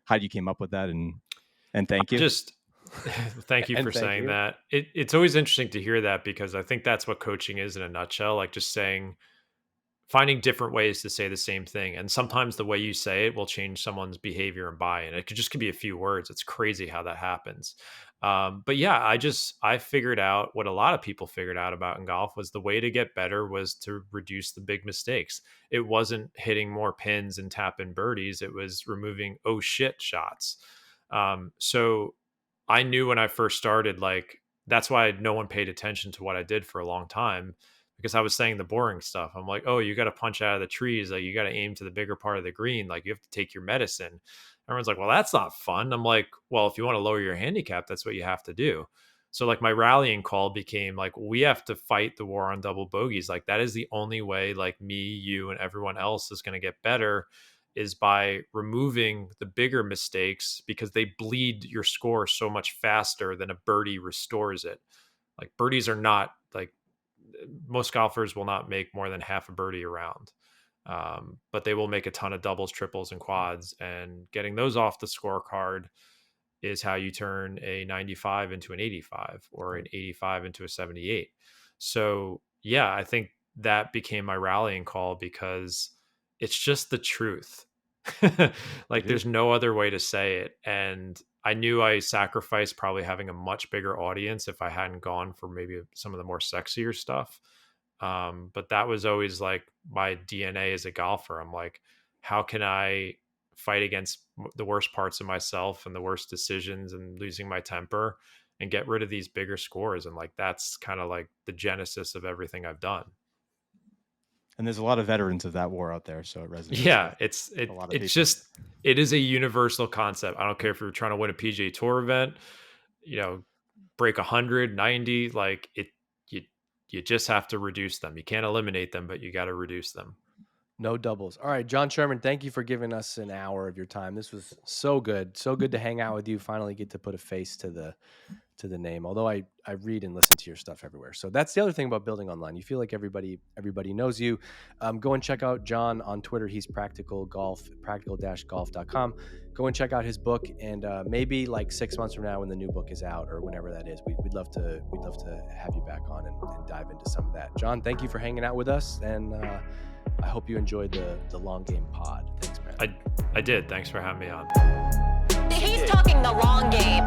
how you came up with that, and thank you. Just thank you And for thank saying you. that. It's always interesting to hear that, because I think that's what coaching is in a nutshell. Like just finding different ways to say the same thing. And sometimes the way you say it will change someone's behavior and buy-in. It could be a few words. It's crazy how that happens. But yeah, I figured out what a lot of people figured out about in golf was the way to get better was to reduce the big mistakes. It wasn't hitting more pins and tapping birdies. It was removing oh shit shots. So I knew when I first started, like, that's why no one paid attention to what I did for a long time, because I was saying the boring stuff. I'm like, oh, you got to punch out of the trees. Like, you got to aim to the bigger part of the green. Like, you have to take your medicine. Everyone's like, well, that's not fun. I'm like, well, if you want to lower your handicap, that's what you have to do. So like my rallying call became like, we have to fight the war on double bogeys. Like that is the only way, like me, you, and everyone else is going to get better, is by removing the bigger mistakes, because they bleed your score so much faster than a birdie restores it. Like birdies are not, like, most golfers will not make more than half a birdie a round. But they will make a ton of doubles, triples, and quads, and getting those off the scorecard is how you turn a 95 into an 85 or an 85 into a 78. So yeah, I think that became my rallying call, because it's just the truth. Like there's no other way to say it. And I knew I sacrificed probably having a much bigger audience if I hadn't gone for maybe some of the more sexier stuff. But that was always like my DNA as a golfer. I'm like, how can I fight against the worst parts of myself and the worst decisions and losing my temper and get rid of these bigger scores? And like, that's kind of like the genesis of everything I've done. And there's a lot of veterans of that war out there, so it resonates. Yeah, it is a universal concept. I don't care if you're trying to win a PGA Tour event, break 100, 90, like you just have to reduce them. You can't eliminate them, but you got to reduce them. No doubles. All right, Jon Sherman, thank you for giving us an hour of your time. This was so good. So good to hang out with you. Finally get to put a face to the name. Although I read and listen to your stuff everywhere. So that's the other thing about building online. You feel like everybody knows you. Go and check out Jon on Twitter. He's practical-golf.com. Go and check out his book, and maybe like 6 months from now when the new book is out or whenever that is, we'd love to have you back on and dive into some of that. Jon, thank you for hanging out with us, and I hope you enjoyed the long game pod. Thanks, man. I did. Thanks for having me on. He's talking the long game.